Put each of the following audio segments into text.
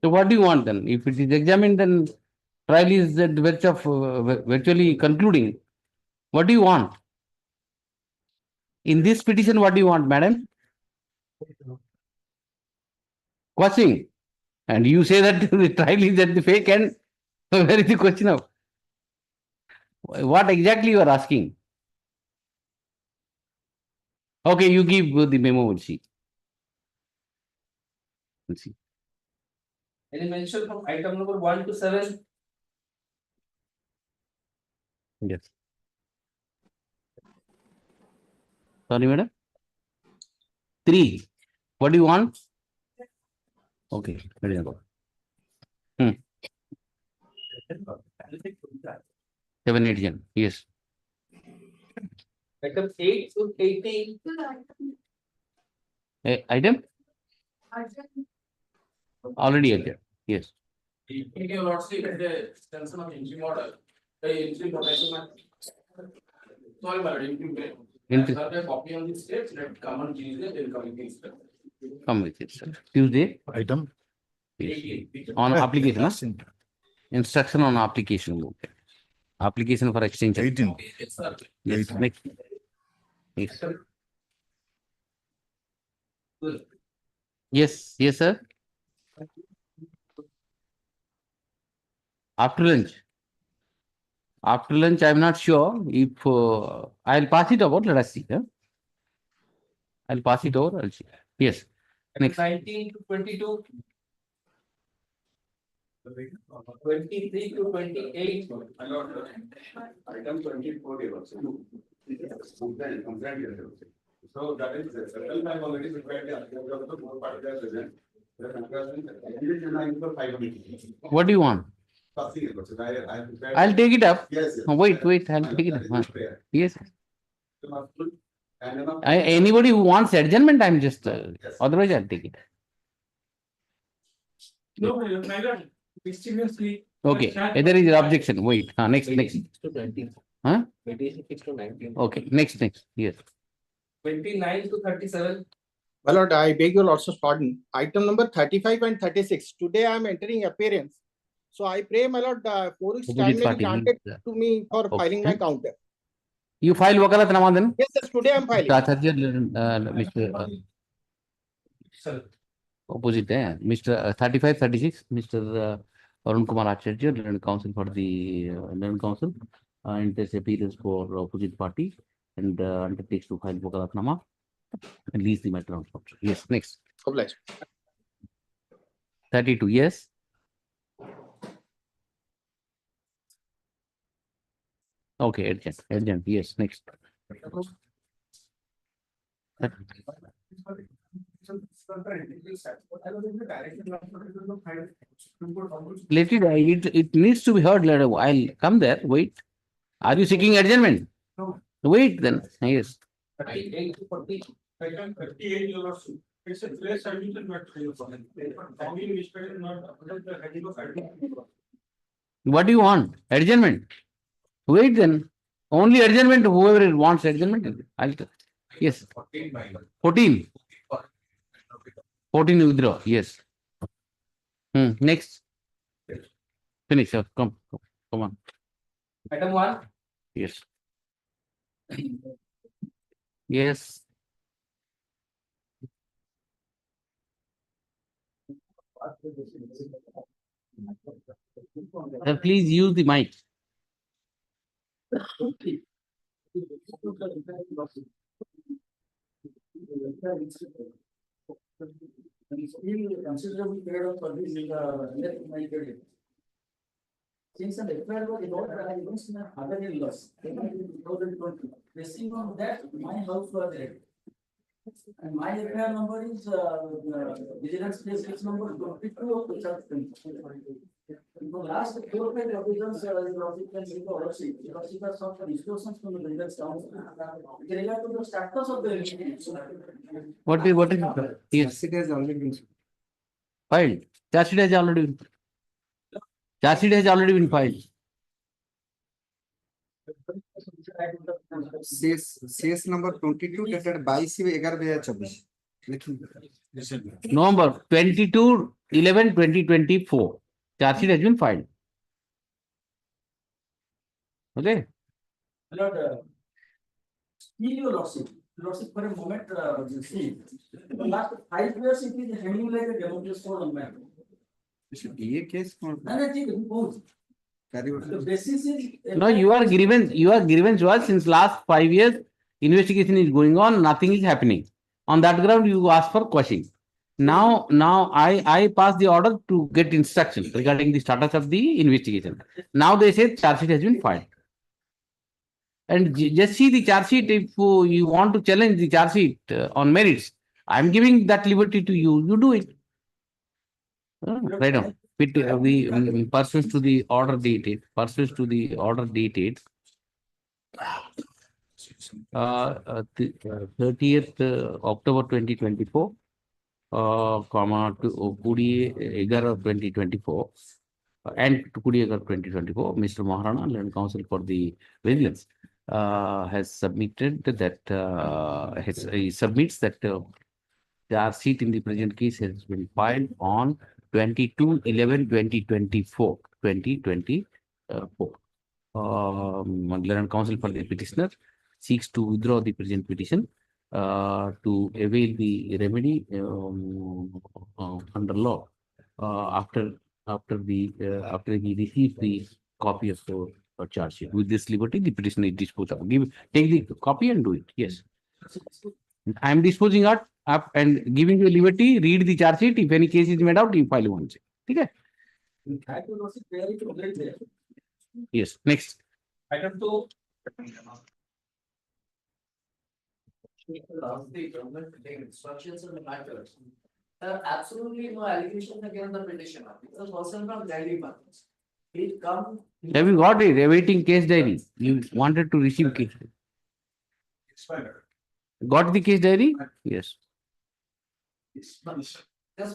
So what do you want then? If it is examined, then trial is at the verge of virtually concluding. What do you want? In this petition, what do you want, madam? Quashing. And you say that the trial is at the fake end. So where is the question of what exactly you are asking? Okay, you give the memo, we'll see. We'll see. Any mention from item number 1 to 7? Yes. Sorry, madam. 3. What do you want? Okay, very good. 7, 8 Jan. Yes. Item 8 to 18. Item? Already at there. Yes. Your Lordship, the extension of interim order, the interim protection. Sorry, my lord, a copy on the state that come on Tuesday, they will communicate. Come with it, sir. Tuesday. Item. Yes. On application, huh? Instruction on application. Okay. Application for extension. 18. Yes, sir. Yes. 18. Next. Yes. Yes. Yes, sir. After lunch. After lunch, I'm not sure if I'll pass it over. Let us see. Huh? I'll pass it over. I'll see. Yes. Next. 19 to 22. 23 to 28. Item 24. So that is several time already prepared. What do you want? I'll take it up. Yes. Wait. I'll take it up. Yes. And Anybody who wants adjournment, I'm just. Otherwise, I'll take it. No, neither. Mysteriously. Okay. There is an objection. Wait. Next. 20. Huh? Mediation 6 to 19. Okay. Next. Yes. 29 to 37. My lord, I beg your lordship's pardon. Item number 35 and 36. Today I am entering appearance. So I pray, my lord, 4 weeks time may be granted to me for filing my counter. You file Wakalat Ramadan? Yes, sir. Today I am filing. Mr. Opposite, Mr. 35, 36, Mr. Arun Kumar Acharya, Learned Counsel for the Learned Counsel, enters appearance for opposite party and undertakes to file Wakalatnama and lease the matter on court. Yes, next. Obliged. 32, yes. Okay, urgent, yes, next. Let it needs to be heard later. I'll come there. Wait. Are you seeking adjournment? No. Wait then. Yes. 38 to 40. Item 38, your lordship. It's a place submission matter. What do you want? Adjournment. Wait then. Only adjournment. Whoever wants adjournment. I'll tell. Yes. 14. 14 withdraw. Yes. Next. Finish. Come on. Item 1. Yes. Yes. Sir, please use the mic. Considerable period of service in the since the FIR was developed against my father-in-laws in 2020, basing on that, my house was read. And my FIR number is vigilance case number 22 of 2020. In the last 4 or 5 revisions, some discussions from the vigilance council with regard to the status of the What is it? Yes. It has already been Filed. Charge sheet has already been. Charge sheet has already been filed. Case number 22 dated 22/11/2024. November 22/11/2024. Charge sheet has been filed. Okay. My lord, in your lordship, for a moment, see, the last 5 years it is hanging like a Democratic sword on man. ये case कौन No, no, ठीक है, both. The basis is. No, your grievance was since last 5 years, investigation is going on, nothing is happening. On that ground, you ask for quashing. Now I pass the order to get instructions regarding the status of the investigation. Now they say charge sheet has been filed. And just see the charge sheet. If you want to challenge the charge sheet on merits, I'm giving that liberty to you. You do it. Right now. We pursuant to the order dated, 30th October 2024, comma to 2024, and to 2024, Mr. Maharana, Land Counsel for the Vigilance, has submitted that he submits that charge sheet in the present case has been filed on 22/11/2024. Land Counsel for the petitioner seeks to withdraw the present petition to avail the remedy under law after he receives the copy of the charge sheet. With this liberty, the petitioner is disposed of. Take the copy and do it. Yes. I am disposing up and giving you liberty. Read the charge sheet. If any case is made out, you file one. Okay. Yes. Next. Item 2. The government to take instructions on the matter. There are absolutely no allegations against the petitioner. It's a person from Delhi. He come. Have you got it? Awaiting case diary. You wanted to receive case. Expired. Got the case diary? Yes. Just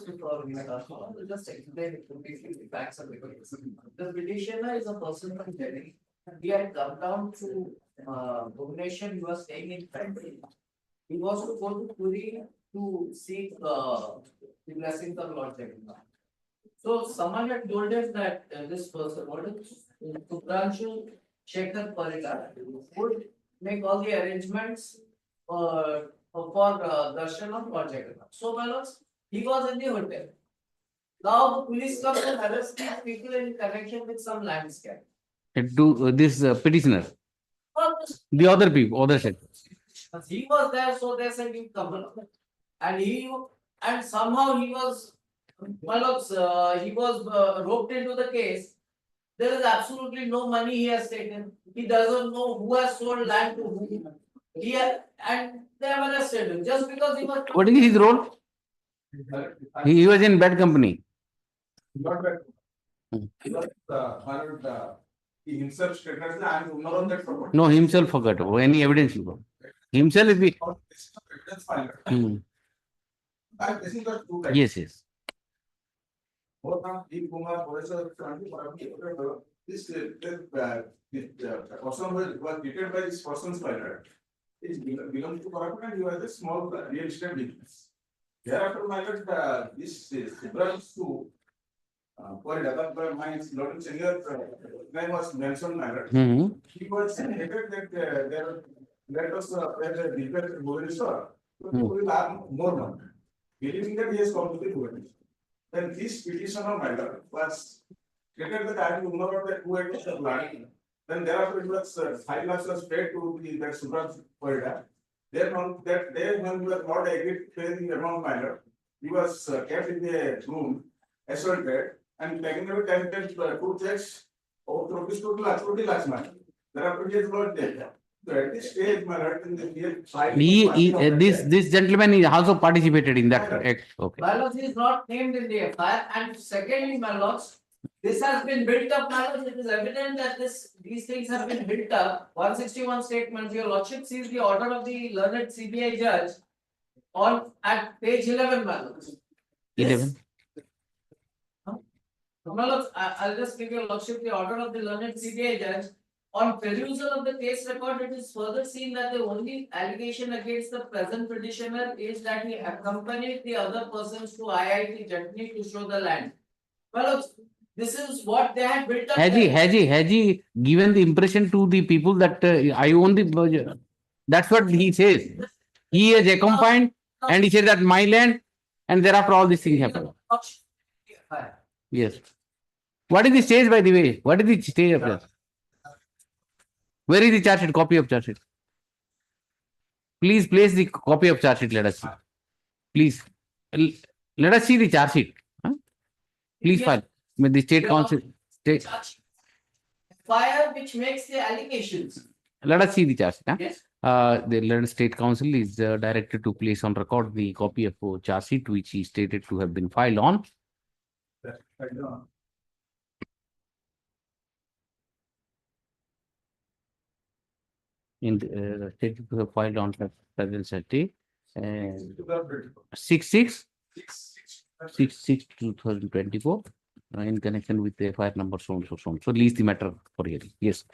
before we start, I'll just explain it completely the facts of the case. The petitioner is a person from Delhi. He had come down to Bhubaneswar. He was staying in country. He was to go to Puri to seek the blessings of Lord Jagannath. So someone had told us that this person, what is Subranshu Shekhar Parikar, would make all the arrangements for darshan of Lord Jagannath. So my lords, he was in the hotel. Now the police come and arrest these people in connection with some land scam. To this petitioner. The other people, other side. He was there, so they said you come along. And somehow he was, my lords, he was roped into the case. There is absolutely no money he has taken. He doesn't know who has sold land to whom. And they have arrested him just because he was. What is his role? He was in bad company. Not bad. He himself stated that I am owner of that property. No, himself forgot. Any evidence you got? Himself if he. Evidence filed. This is the two types. Yes, yes. This person was treated by this person's filer. It belongs to corporate and you are the small real estate business. Thereafter, my lord, this belongs to for developer, my Lord Senior name was mentioned, my lord. He was stated that let us pay the repair to Bhubaneswar, so people will have more money. Believing that he has come to the Bhubaneswar. Then this petition of my lord was stated that I am owner of that 2 acres of land. Then thereafter it was 5 lakhs was paid to the that Subrans Florida. Then on that day when we were not agreed to pay the amount, my lord, he was kept in the room, assaulted, and taken away 10 2 checks of rupees 2 lakhs, 20 lakhs, man. Thereafter he is not dead. So at this stage, my lord, in the This gentleman is also participated in that act. Okay. My lords, he is not named in the FIR. And secondly, my lords, this has been built up, my lords. It is evident that these things have been built up. 161 statements. Your lordship sees the order of the learned CBI judge at page 11, my lords. 11. My lords, I'll just give your lordship the order of the learned CBI judge On perusal of the case record, it is further seen that the only allegation against the present petitioner is that he accompanied the other persons to IIT Jatni to show the land. Well, this is what they had built up. Has he given the impression to the people that I own the, that's what he says. He has accompanied and he said that my land, and thereafter all these things happen. Yes. What is the stage, by the way? What is the stage of this? Where is the charge sheet? Copy of charge sheet. Please place the copy of charge sheet. Let us see. Please. Let us see the charge sheet. Huh? Please file with the state council. Fire which makes the allegations. Let us see the charge sheet. Huh? Yes. The London State Council is directed to place on record the copy of charge sheet which he stated to have been filed on. In the stated to have filed on present Saturday, 6/6/2024 in connection with the FIR number so and so so on. So release the matter for hearing. Yes.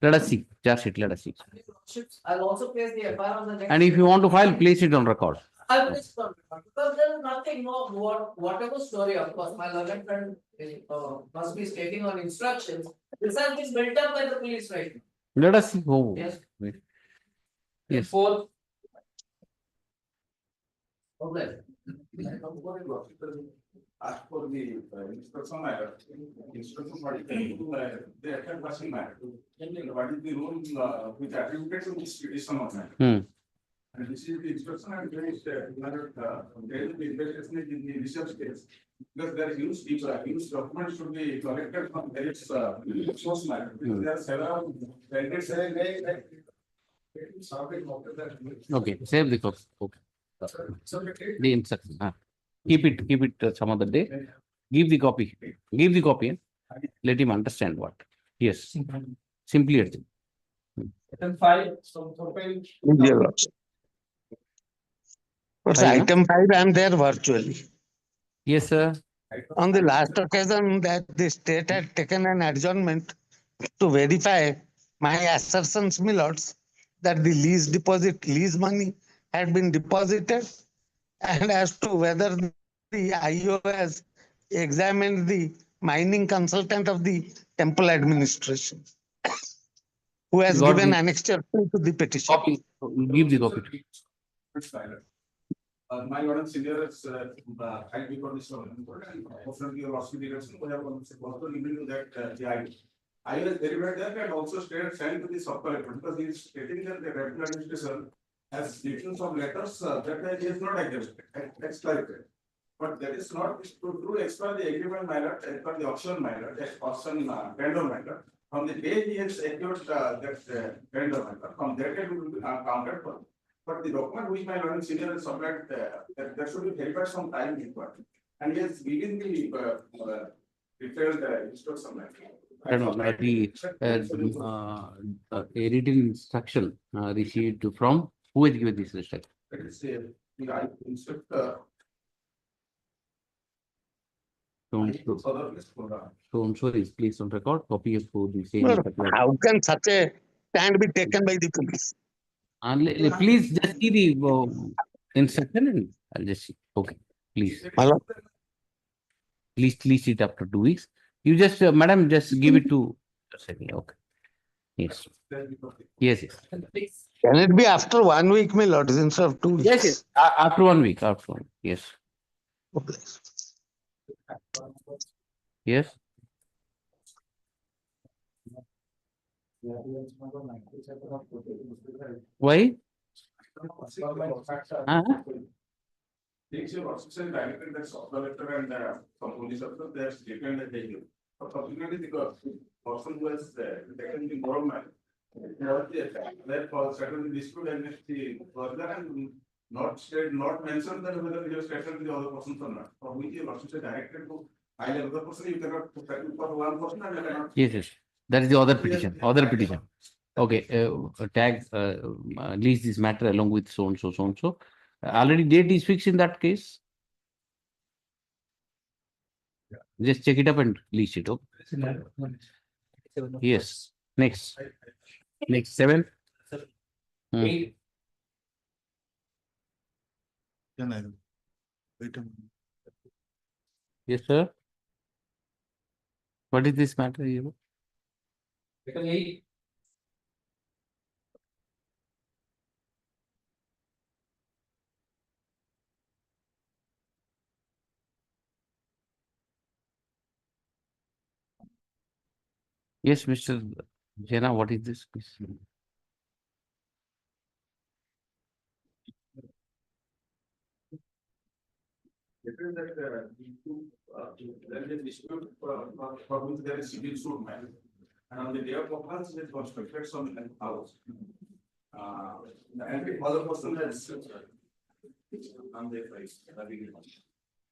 Let us see. Charge sheet, let us see. I'll also place the FIR on the next. And if you want to file, place it on record. I'll place it on record, because there is nothing more, whatever story, of course, my learned friend must be stating on instructions. This has been built up by the police right now. Let us see. Oh, Yes. wait. Yes. Fourth. Ask for the instruction matter. Instruction body they attack Quashing matter. What is the rule which attributed to this petition of matter? And this is the instruction and there is the investigation in the research case. Because there is huge documents should be collected from various source matter. There are several candidates. Okay, save the copy. Okay. The instruction. Keep it some other day. Give the copy. Give the copy. And let him understand what. Yes. Simply urgent. Item 5. But Fine, no? item 5, I am there virtually. Yes, sir. On the last occasion that the state had taken an adjournment to verify my assertions, my lords, that the lease money had been deposited, and as to whether the IO has examined the mining consultant of the temple administration, who has Got given the- annexure to the petition. Copy. Give the copy. My Lord and Senior is high before this one. Often your hospitals, we have also given you that the I was delivered that and also stated sent to the sub collector because he is stating that the revenue administration has details of letters that he is not accepted. That's clarified. But that is not true as per the agreement matter, as per the auction matter, as auction tender matter. From the day he has secured that tender matter, from that it will be counted for. But the document which my Lord and Senior has supplied, that should be verified some time before. And he has given the detailed instruction. I don't know. The written instruction received from who has given this instruction? Let us say, I instruct So is placed on record. Copy of the same. Well, how can such a stand be taken by the police? Please just see the instruction and I'll just see. Okay, please. Hello? Please it after 2 weeks. You just, madam, just give it to. Okay. Yes. Yes. Can it be after 1 week, my lord, instead of 2 weeks? Yes. After 1 week. After 1 week. Yes. Okay. Yes. Why? Takes your official director, that's operator and some police officer, they have taken the take. But subsequently, the person who has taken the government, therefore, certainly dispute against the further and not mentioned that whether you have stated the other person or not. For which your officer directed to hire another person, you cannot settle for one person and you cannot. Yes. That is the other petition. Okay. Tag lease this matter along with so and so. Already date is fixed in that case. Just check it up and lease it. Okay. Yes. Next. Next, 7. Hmm. 8. Can I? Wait a minute. Yes, sir. What is this matter here? Item 8. Yes, Mr. Jena, what is this? Please? It is that there is a dispute for which there is civil suit matter. And on the day of occurrence, it was constructed some house. And the other person has. On the price.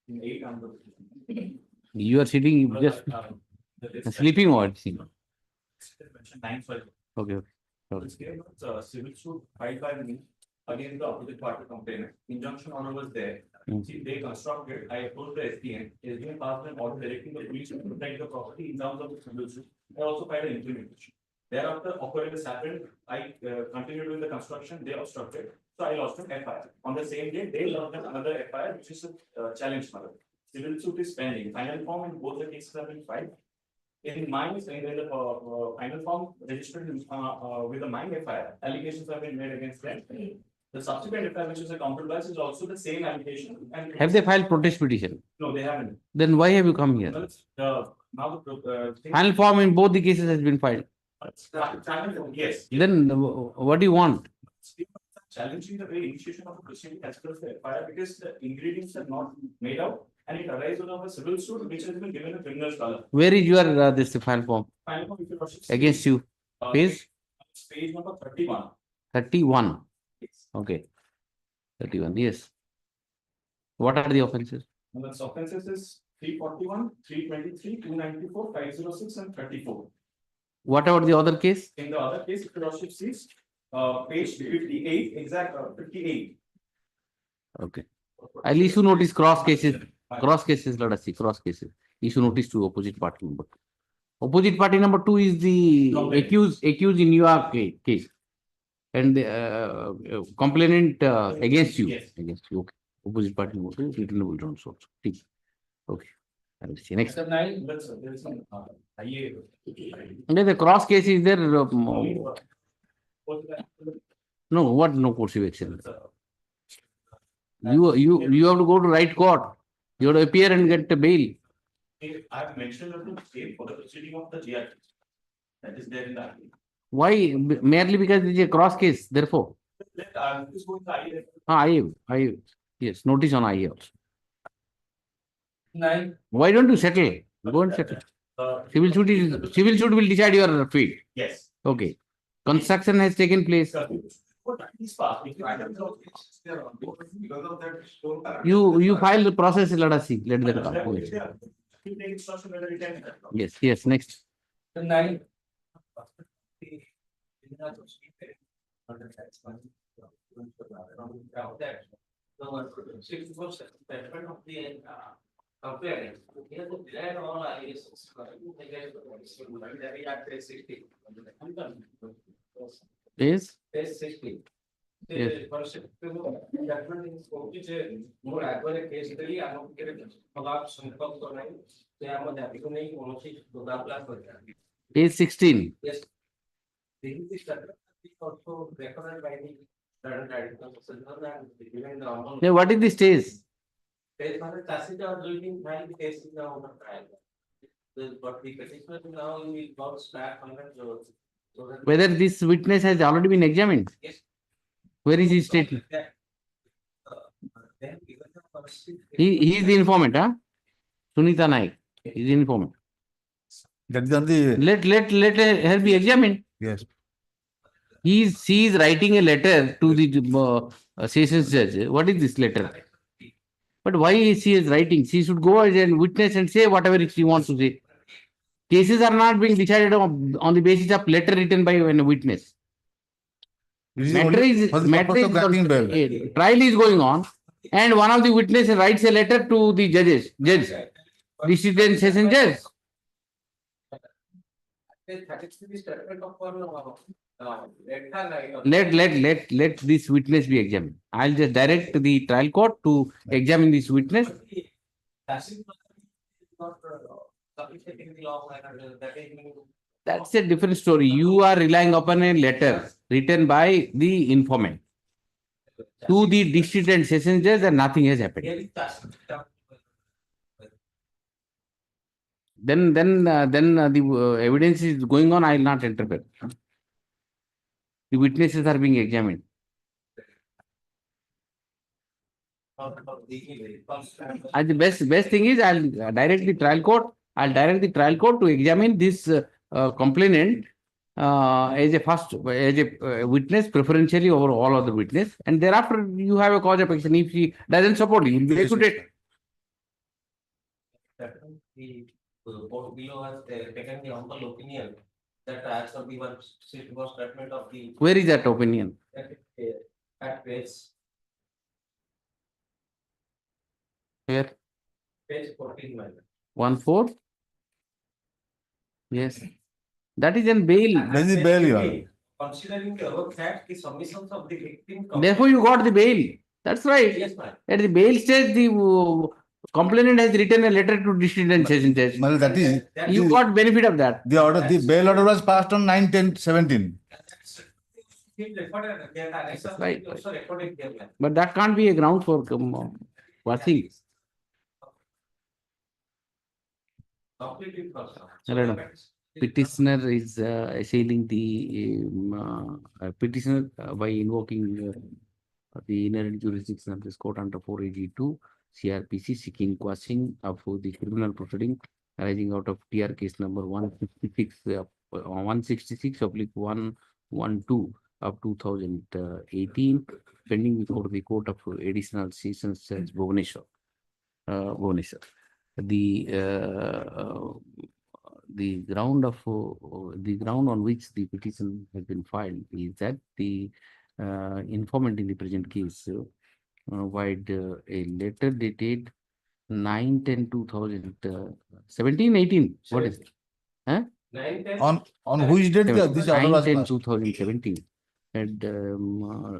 In 8 on the. You are sitting just sleeping or anything? Okay, okay. This case was civil suit filed by me against the opposite party complainant. Injunction order was there. See, they constructed, I approached the SDN. SDN passed an order directing the police to protect the property in terms of the civil suit. I also filed an implementation. Thereafter, occurrence happened. I continued with the construction. They obstructed. So I lost an FIR. On the same day, they lost another FIR, which is a challenge matter. Civil suit is pending. Final form in both the cases have been filed. In mine, in the final form registered with the mine FIR, allegations have been made against them. The subsequent FIR, which is a compromise, is also the same allegation. And Have they filed protest petition? No, they haven't. Then why have you come here? Now the Final form in both the cases has been filed. yes. Then what do you want? Challenging the very initiation of a proceeding as per the FIR because the ingredients are not made out and it arises out of a civil suit which has been given a criminal color. Where is your this final form Final form, if you watch it, against you? Page page number 31. 31. Yes. Okay. 31. Yes. What are the offenses? And the offenses is 341, 323, 294, 506, and 34. What about the other case? In the other case, if you watch it, sees page 58, exact 58. Okay. I'll issue notice cross cases. Cross cases, let us see. Cross cases. Issue notice to opposite party number 2. Opposite party number 2 is the accused in your case. And the complainant against you. Yes. Against you. Okay. Opposite party number 2 is reasonable grounds also. Okay. I will see. Next. Item 9, there is some IA. And then the cross case is there. No, what no course of action? You have to go to right court. You have to appear and get a bail. I have mentioned that the same for the proceeding of the GR. That is there in the article. Why? Merely because it is a cross case, therefore. This going to IA. I yes, notice on IA also. 9. Why don't you settle? Go and settle. Civil suit will decide your fate. Yes. Okay. Construction has taken place. You file the process, let us see. Let that come. Yes, next. 9. Is? Page 60. Yes. Page 16. Yes. Also recorded by the current Yeah, what is the stage? But the petitioner now we got back on that. Whether this witness has already been examined? Yes. Where is his statement? Then given the first. He is the informant, huh? Sunita Naik is the informant. That is on the. Let her be examined. Yes. She is writing a letter to the sessions judge. What is this letter? But why she is writing? She should go as a witness and say whatever she wants to say. Cases are not being decided on the basis of letter written by a witness. Trial is going on, and one of the witnesses writes a letter to the judge, district and session judge. Let this witness be examined. I'll just direct the trial court to examine this witness. That's a different story. You are relying upon a letter written by the informant to the district and session judge that nothing has happened. Then the evidence is going on. I will not interpret. The witnesses are being examined. And the best thing is I'll direct the trial court. I'll direct the trial court to examine this complainant as a witness, preferentially over all other witness, and thereafter you have a cause of action. If she doesn't support you, be executed. The court below has taken the humble opinion that as of the one it was statement of the. Where is that opinion? At page Where? page 14. 1/4. Yes, that is in bail. That is bail, Your Honor. Considering the above fact, the submissions of the victim. Therefore, you got the bail. That's right. Yes, ma'am. At the bail stage, the complainant has written a letter to district and session judge. Well, that is, You got benefit of that. the order, the bail order was passed on 9/10/17. Right. But that can't be a ground for quashing. Petitioner is assailing the petitioner by invoking the inherent jurisdiction of this court under 482 CRPC, seeking quashing of the criminal proceeding arising out of TR case number 166/112 of 2018, pending before the Court of Additional Sessions Judge Bhubaneswar. The ground on which the petition has been filed is that the informant in the present case provided a letter dated 9/10/2017, 18. What is it? Huh? On which date this order was 9/10/2017 and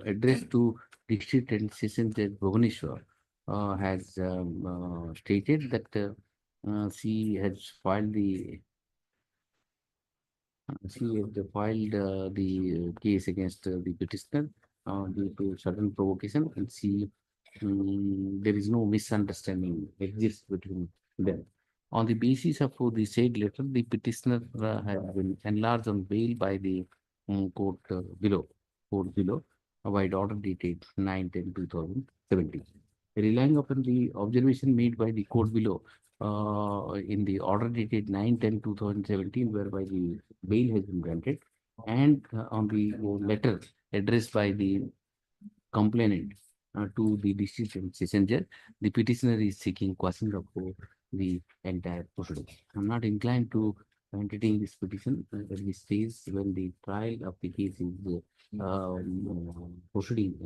addressed to District and Session Judge Bhubaneswar has stated that she has filed the case against the petitioner due to sudden provocation, and there is no misunderstanding exists between them. On the basis of the said letter, the petitioner has been enlarged on bail by the court below, by order dated 9/10/2017. Relying upon the observation made by the court below in the order dated 9/10/2017, whereby the bail has been granted, and on the letter addressed by the complainant to the district and session judge, the petitioner is seeking quashing of the entire proceeding. I'm not inclined to entertain this petition at this stage when the trial of the case is proceeding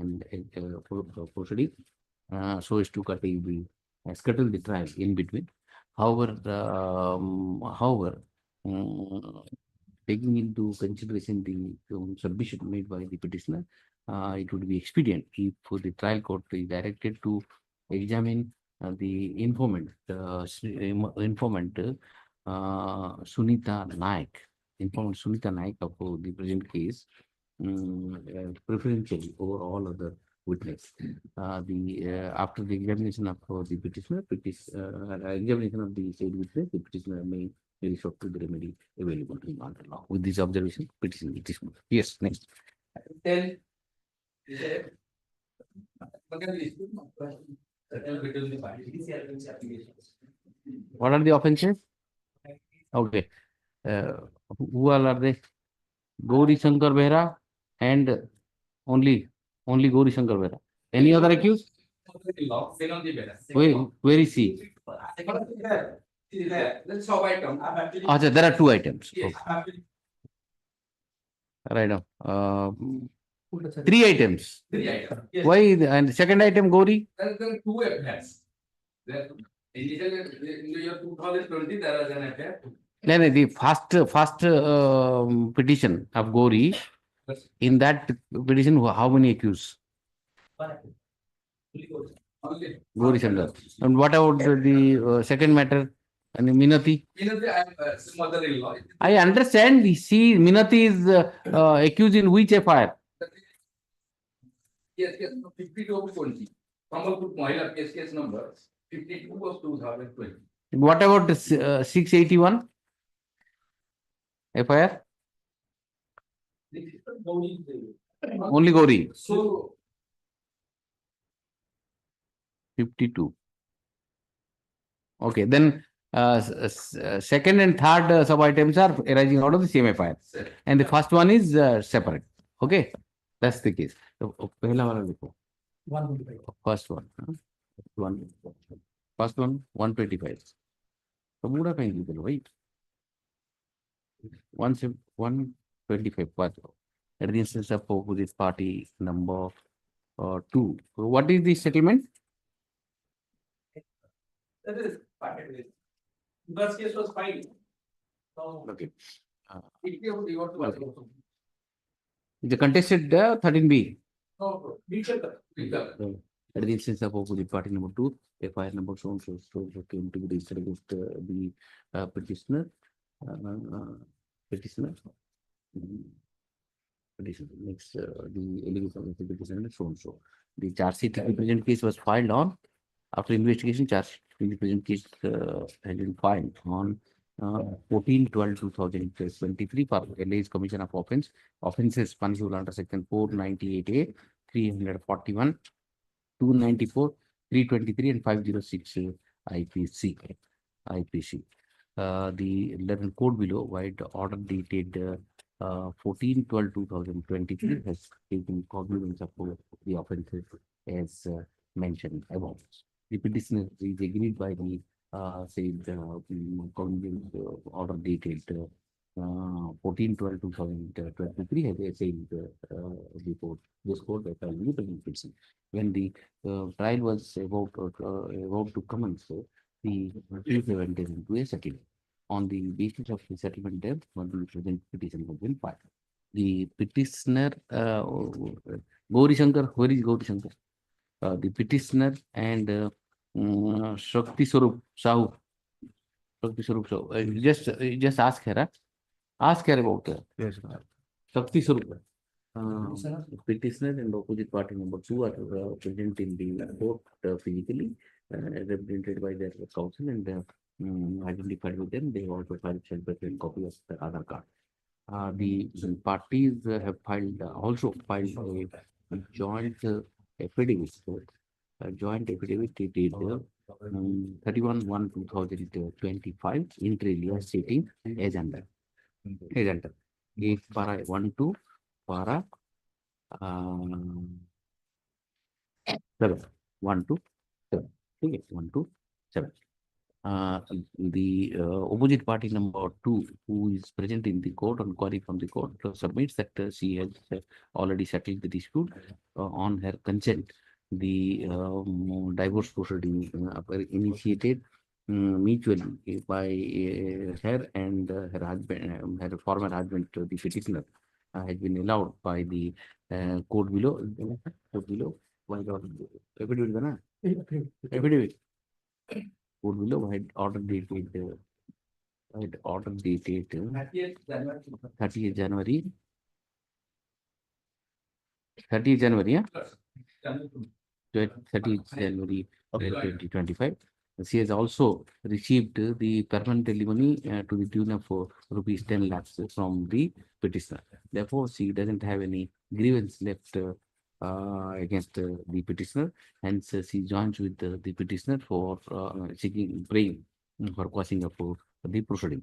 so as to scuttle the trial in between. However, taking into consideration the submission made by the petitioner, it would be expedient if the trial court is directed to examine the informant Sunita Naik of the present case, preferentially over all other witness. After the examination of the petitioner, examination of the said witness, the petitioner may resort to the remedy available in under law. With this observation, petition is moved. Yes, next. What are the offenses? Okay. Who all are they? Gauri Shankar Mishra and only Gauri Shankar Mishra. Any other accused? Where is he? There are two items. Okay. Right now. Three items. Why? And the second item, Gauri? There are two affairs. Initially, in the year 2020, there was an affair. The first petition of Gori, in that petition, how many accused? Gori Shankar. And what about the second matter? And Minati? Mother-in-law. I understand. See, Minati is accused in which FIR? Yes, 52 of 20. Kamalpur Mahila case number 52 of 2020. What about 681 FIR? Only Gori. So 52. Okay, then second and third sub items are arising out of the same FIR, and the first one is separate. Okay, that's the case. So, पहला वाला देखो. First one. First one 125. So पूरा कहीं लिख लो भाई. 125 first. At the instance of opposite party number 2. So what is the settlement? That is first case was filed. Okay. you want to The contested 13B. No, At the instance of opposite party number 2, FIR number so came to be registered against the petitioner. Petitioner. Petitioner makes the allegation of the petitioner so and so. The charge sheet in the present case was filed on, after investigation, charge sheet in the present case has been filed on 14/12/2023 for alleged commission of offenses punishable under section 498A, 341, 294, 323, and 506 IPC. The letter code below, wide order dated 14/12/2023 has taken cognizance of the offences as mentioned above. The petitioner is agreed by the cognizance order dated 14/12/2023 has said before this court that when the trial was about to commence, the case went into a settlement. On the basis of the settlement debt, one will present petition has been filed. The petitioner, Gauri Shankar, where is Gauri Shankar? The petitioner and Shakti Swarup Sahu. Just ask her. Ask her about Yes. Shakti Swarup. Petitioner and opposite party number 2 are present in the court physically, represented by their counsel and identified with them. They also filed self-referred copy of the Aadhaar card. The parties have also filed a joint affidavit. A joint affidavit dated 31/1/2025 inter alia stating as under. If para 1 to para 7. 1 to 7. Okay, 1 to 7. The opposite party number 2, who is present in the court on query from the court, submits that she has already settled the dispute on her consent. The divorce proceeding initiated mutually by her and her husband, her former husband, the petitioner, has been allowed by the court below. Affidavit. Court below had order dated 30th January. 30th January, yeah? 30th January 2025. She has also received the permanent alimony to the tune of rupees 10 lakhs from the petitioner. Therefore, she doesn't have any grievance left against the petitioner. Hence, she joins with the petitioner for praying for quashing of the proceeding.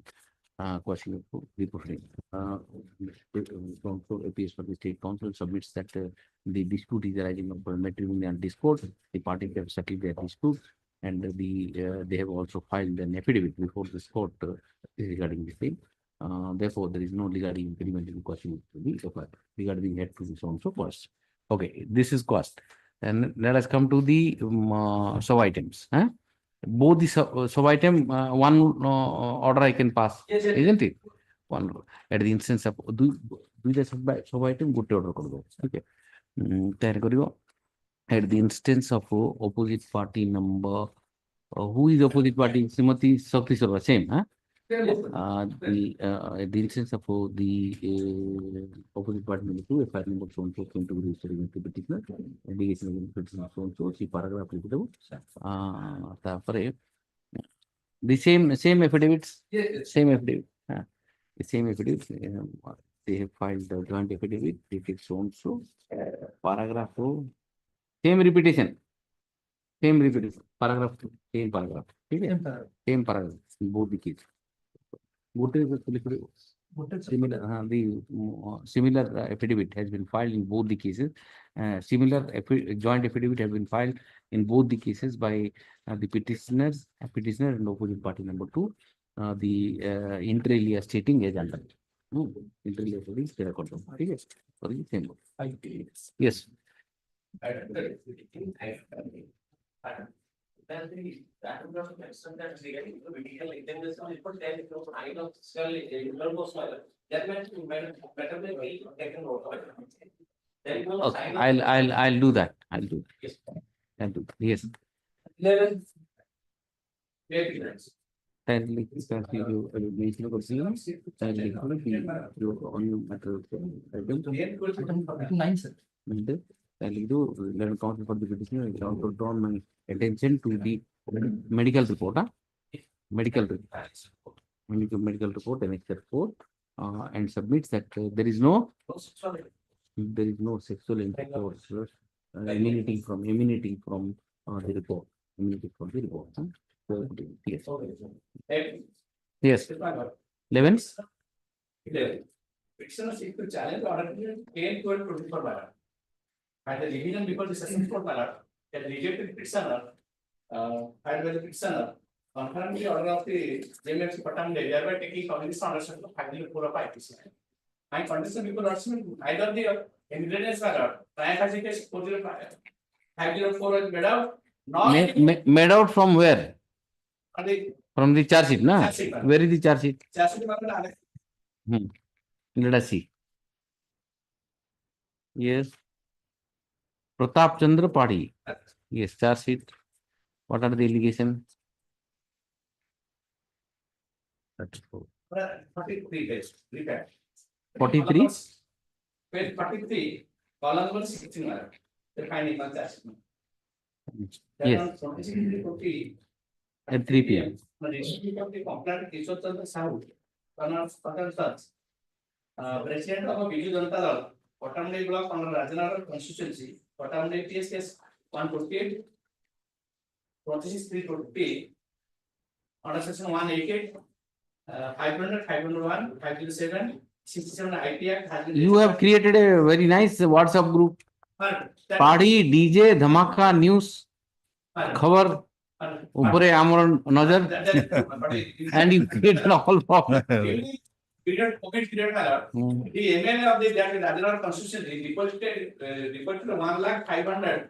Quashing of the proceeding. Council appears for the state council, submits that the dispute is arising of matrimony and discord. The parties have settled their dispute, and they have also filed an affidavit before this court regarding the same. Therefore, there is no regarding impediment in quashing regarding head to this also cost. Okay, this is cost. And let us come to the sub items. both the sub item, one order I can pass, Yes, yes. isn't it? One at the instance of দুইটা sub item ଗୋଟେ order করব, okay? তাহলে করিব at the instance of opposite party number, who is opposite party? Srimati Shakti Sarva, same, huh? At the instance of the opposite party number 2, FIR number so and so came to be registered against the petitioner, allegation against petitioner so and so, see paragraph লিখে তারপরে the same affidavits, same affidavit, the same affidavits, they have filed the joint affidavit, dated so and so, paragraph, same repetition, paragraph, same paragraph, ठीक है? Same paragraph, in both the cases. Similar, the similar affidavit has been filed in both the cases. Similar joint affidavit has been filed in both the cases by the petitioner and opposite party number 2. The inter alia stating as under. Inter alia stating is there. Okay, sorry, same. Yes. Then the paragraph of extent that regarding the medical indemnity report, then it was kind of fiscal that meant better than we taken note of it. Then it was Okay, kind of- I'll do that. I'll do that. Yes. I'll do that. Yes. 11. Very nice. Kindly, you mention of proceedings, kindly you on your matter item. 9, sir. Kindly do learn counsel for the petitioner. I want to draw my attention to the medical report, medical report, and except report, and submits that there is no sexual intercourse emanating from the report. So, yes. Yes. 11. Petitioner seek to challenge the order to claim to a 24 ballot. And the revision before the session court ballot, the rejected petitioner, filed by the petitioner, confirmed the order of the JMFC Hon'Ble, thereby taking cognizance understanding of filing for a IPC. My condition before us, either the ingredients ballot, classification 504 was made out, nor Made out from where? From the charge sheet, na? Charge sheet. Where is the charge sheet? Chassis ballot. Let us see. Yes. Pratap Chandra Party. Yes, charge sheet. What are the allegations? 43 days, repeat. 43? Page 43, column number 16, the finding on that. Yes. At 3 p.m. The receipt of the complaint is also the sound. President of Biju Janata Dal, Hon'Ble block under Rajanara constituency, Hon'Ble TSS 148, process 320, under section 188, 500, 501, 507, 67 IT Act has been. You have created a very nice WhatsApp group. Party DJ Dhamaka News Khabar Upare Amar Nazar, and you created all problem. Period, COVID period, the MLA of the Rajanara constituency reported 1,05,000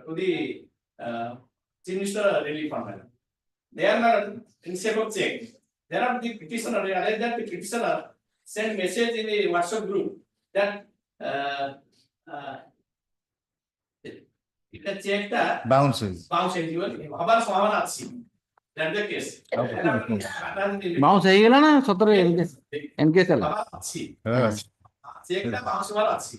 to the Chief Minister Relief Fund. They are not in shape of check. There are the petitioner realized that the petitioner sent message in the WhatsApp group that it has checked that Bounces. abar samavana achi. That's the case. Mouse है ये ना 17 N K चला. Check the bounce wala achi.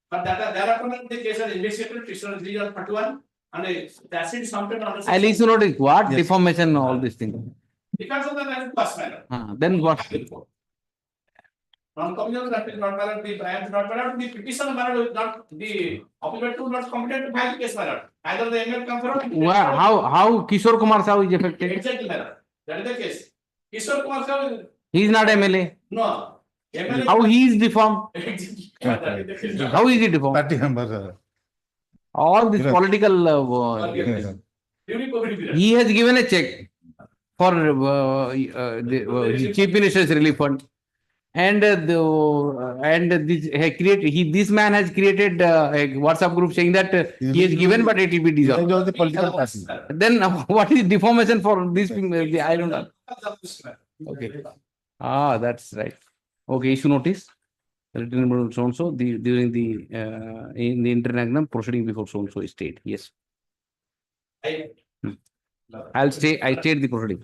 But that there are the case of investigated petitioner 341 and the acid something on the. I need to notice what Yes. deformation, all these things. Because of the first matter. Then what? Non-communal that is not valid, the branch not valid, the petition valid, not the opposite to not competent to file the case valid. Either the ML come from. How Kishore Kumar Sahu is affected? Exactly valid. That is the case. Kishore Kumar Sahu, He is not MLA. no. MLA. How he is deformed? That is the case. How is he deformed? Party member. All this Yes. political. During COVID period. He has given a check for the Chief Minister's Relief Fund. And this man has created a WhatsApp group saying that he has given, but it will be dissolved. He was the political party. Then what is defamation for this? I don't know. Okay. Ah, that's right. Okay, issue notice. Written so and so during the in the international proceeding before so and so state. Yes. I state the proceeding.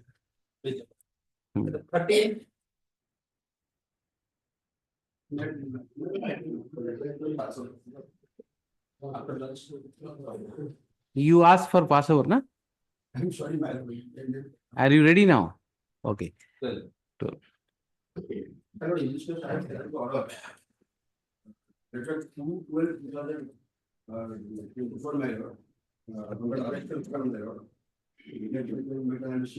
You asked for Passover, na? I'm sorry, madam. Are you ready now? Okay. Hello, English I have to order. Letter 2/12/2000, before my lord. Arrested from my lord. My client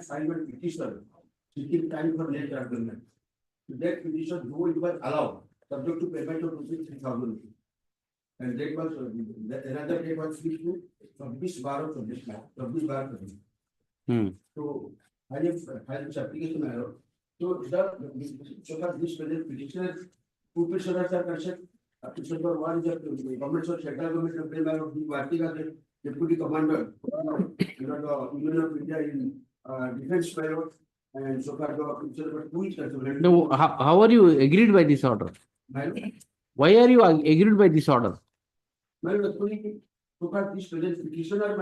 filed a petition seeking time for late argument. That petition, though it was allowed, subject to payment of rupees 3,000. And that was, another date was fixed to 26/12/20. So I have filed this application error. So so far this petitioner, two petitioners are concerned. Petition number one is that the government of central government of the party as deputy commander, the Union of India in defense pilot, and so far the petition number two is concerned. No, how are you agreed by this order? Why are you agreed by this order? So far this present petitioner,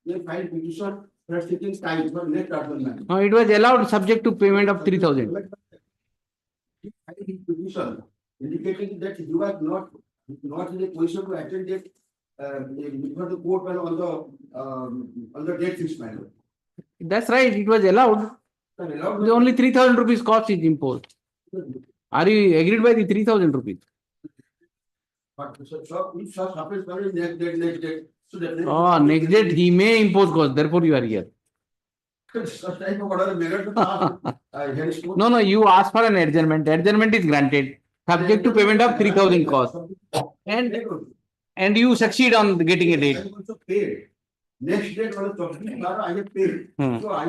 they filed petition for taking time for next argument. No, it was allowed subject to payment of 3,000. Petition indicating that you are not in a position to attend it before the court on the date fixed manner. That's right, it was allowed. The only 3,000 rupees cost is imposed. Are you agreed by the 3,000 rupees? But if such happens next date, so definitely. Oh, next date he may impose cost, therefore you are here. Such type of order merit to pass. No, you ask for an adjournment. Adjournment is granted, subject to payment of 3,000 cost. And you succeed on getting a date. I also paid. Next date on the I have paid. So I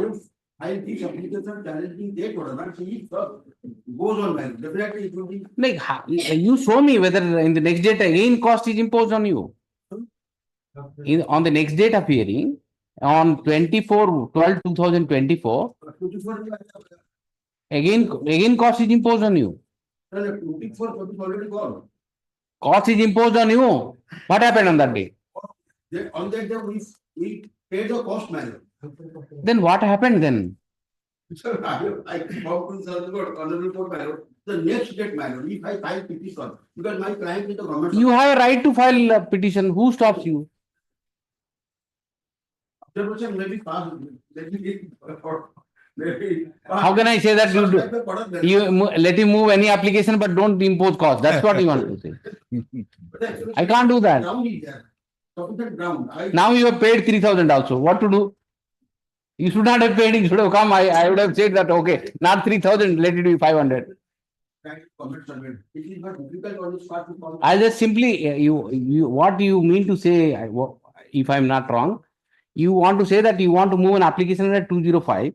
this application challenging date order, not see goes on, man. Definitely it will be. Like you show me whether in the next date again cost is imposed on you. On the next date of hearing, on 24/12/2024, again cost is imposed on you. Already gone. Cost is imposed on you. What happened on that day? On that day we paid the cost manner. Then what happened then? Sir, I honorable court manner. The next date manner, if I file petition, because my client is the government. You have a right to file a petition. Who stops you? Maybe pass. How can I say that you let him move any application but don't impose cost? That's what you want to say. I can't do that. Now you have paid 3,000 also. What to do? You should not have paid. You should have come. I would have said that okay, not 3,000. Let it be 500. I just simply you what you mean to say? If I'm not wrong, you want to say that you want to move an application at 205.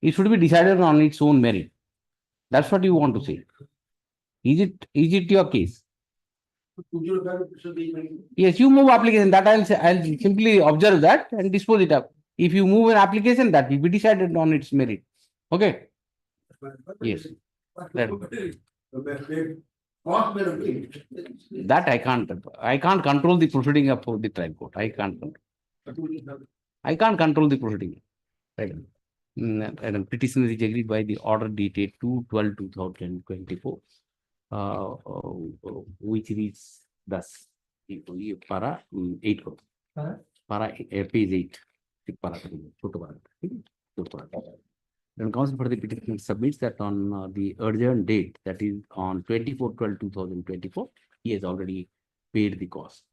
It should be decided on its own merit. That's what you want to say. Is it your case? Yes, you move application. That I'll simply observe that and dispose it up. If you move an application, that will be decided on its merit. Okay. Yes. That I can't. I can't control the proceeding of the trial court. I can't control the proceeding. Right. And petition is agreed by the order dated 2/12/2024, which reads thus: para 8 para page 8. And counsel for the petition submits that on the urgent date, that is on 24/12/2024, he has already paid the cost.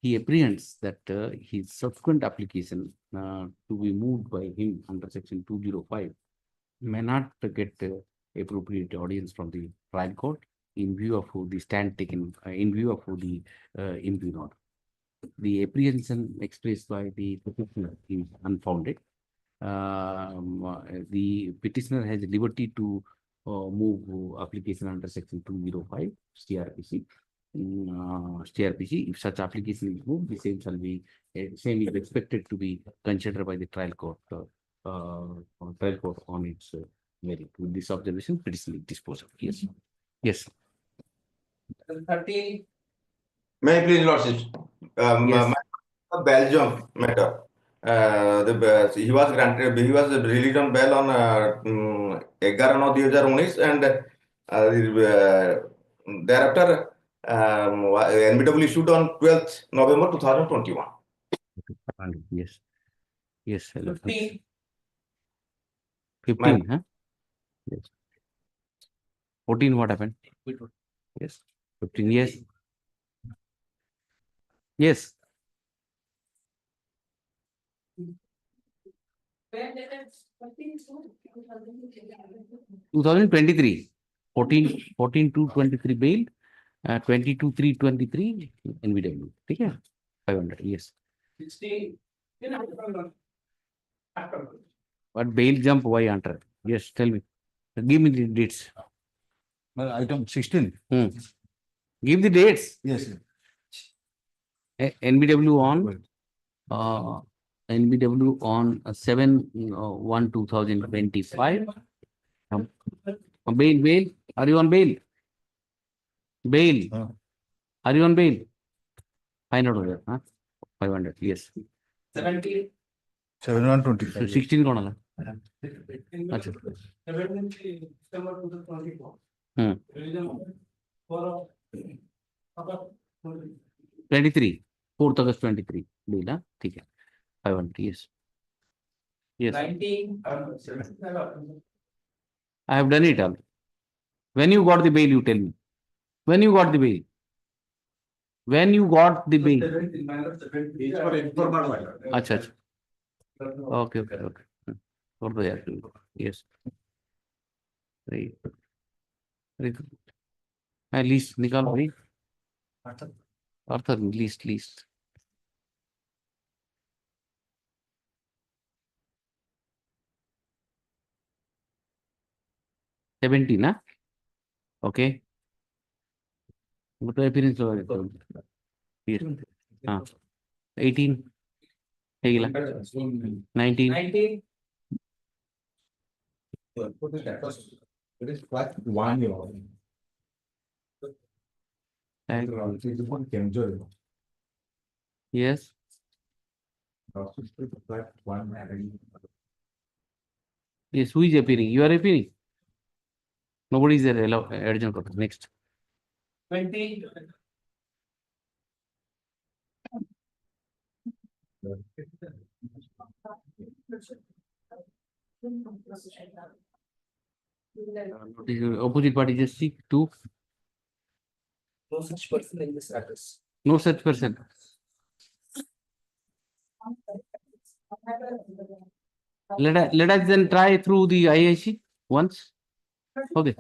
He apprehends that his subsequent application to be moved by him under section 205 may not get appropriate audience from the trial court in view of the stand taken, in view of the imbue order. The apprehension expressed by the petitioner is unfounded the petitioner has liberty to move application under section 205 CRPC. CRPC, if such application is moved, the same shall be same is expected to be considered by the trial court on its merit. With this observation, petitioner is disposed of. Yes. Yes. 30. May I please, Lordship? Yes. Belgium matter. He was released on bail on 11/9/2019 and thereafter NBW issued on 12th November 2021. Yes. Yes. Hello. 15. 15, huh? Yes. 14, what happened? Yes. 15, yes. Yes. 2023. 14 to 23 bail, 22/3/23 NBW. ठीक है? 500. Yes. 16. But bail jump why under? Yes, tell me. Give me the dates. Item 16. Give the dates. Yes. NBW on 7/1/2025. Bail. Are you on bail? Bail. Are you on bail? 500, huh? 500. Yes. 17. 7/1/20. So 16 कौन है? अच्छा. 17 December 2024. Religion for 23. 4th August 23. Bail, huh? ठीक है. 500. Yes. Yes. 19. I have done it all. When you got the bail, you tell me. When you got the bail? When you got the bail? अच्छा अच्छा. Okay. और तो यार. Yes. Right. Lease निकालो भाई. Arthur, lease. $17, ना? Okay. वो तो appearance होगा. Yes. हाँ. 18. 19. 19. It is like 1 year. Yes. Yes, who is appearing? You are appearing. Nobody is there. Urgent purpose. Next. 20. Opposite party just seek to. No such person in this address. No such person. Let us then try through the IIC once. Okay.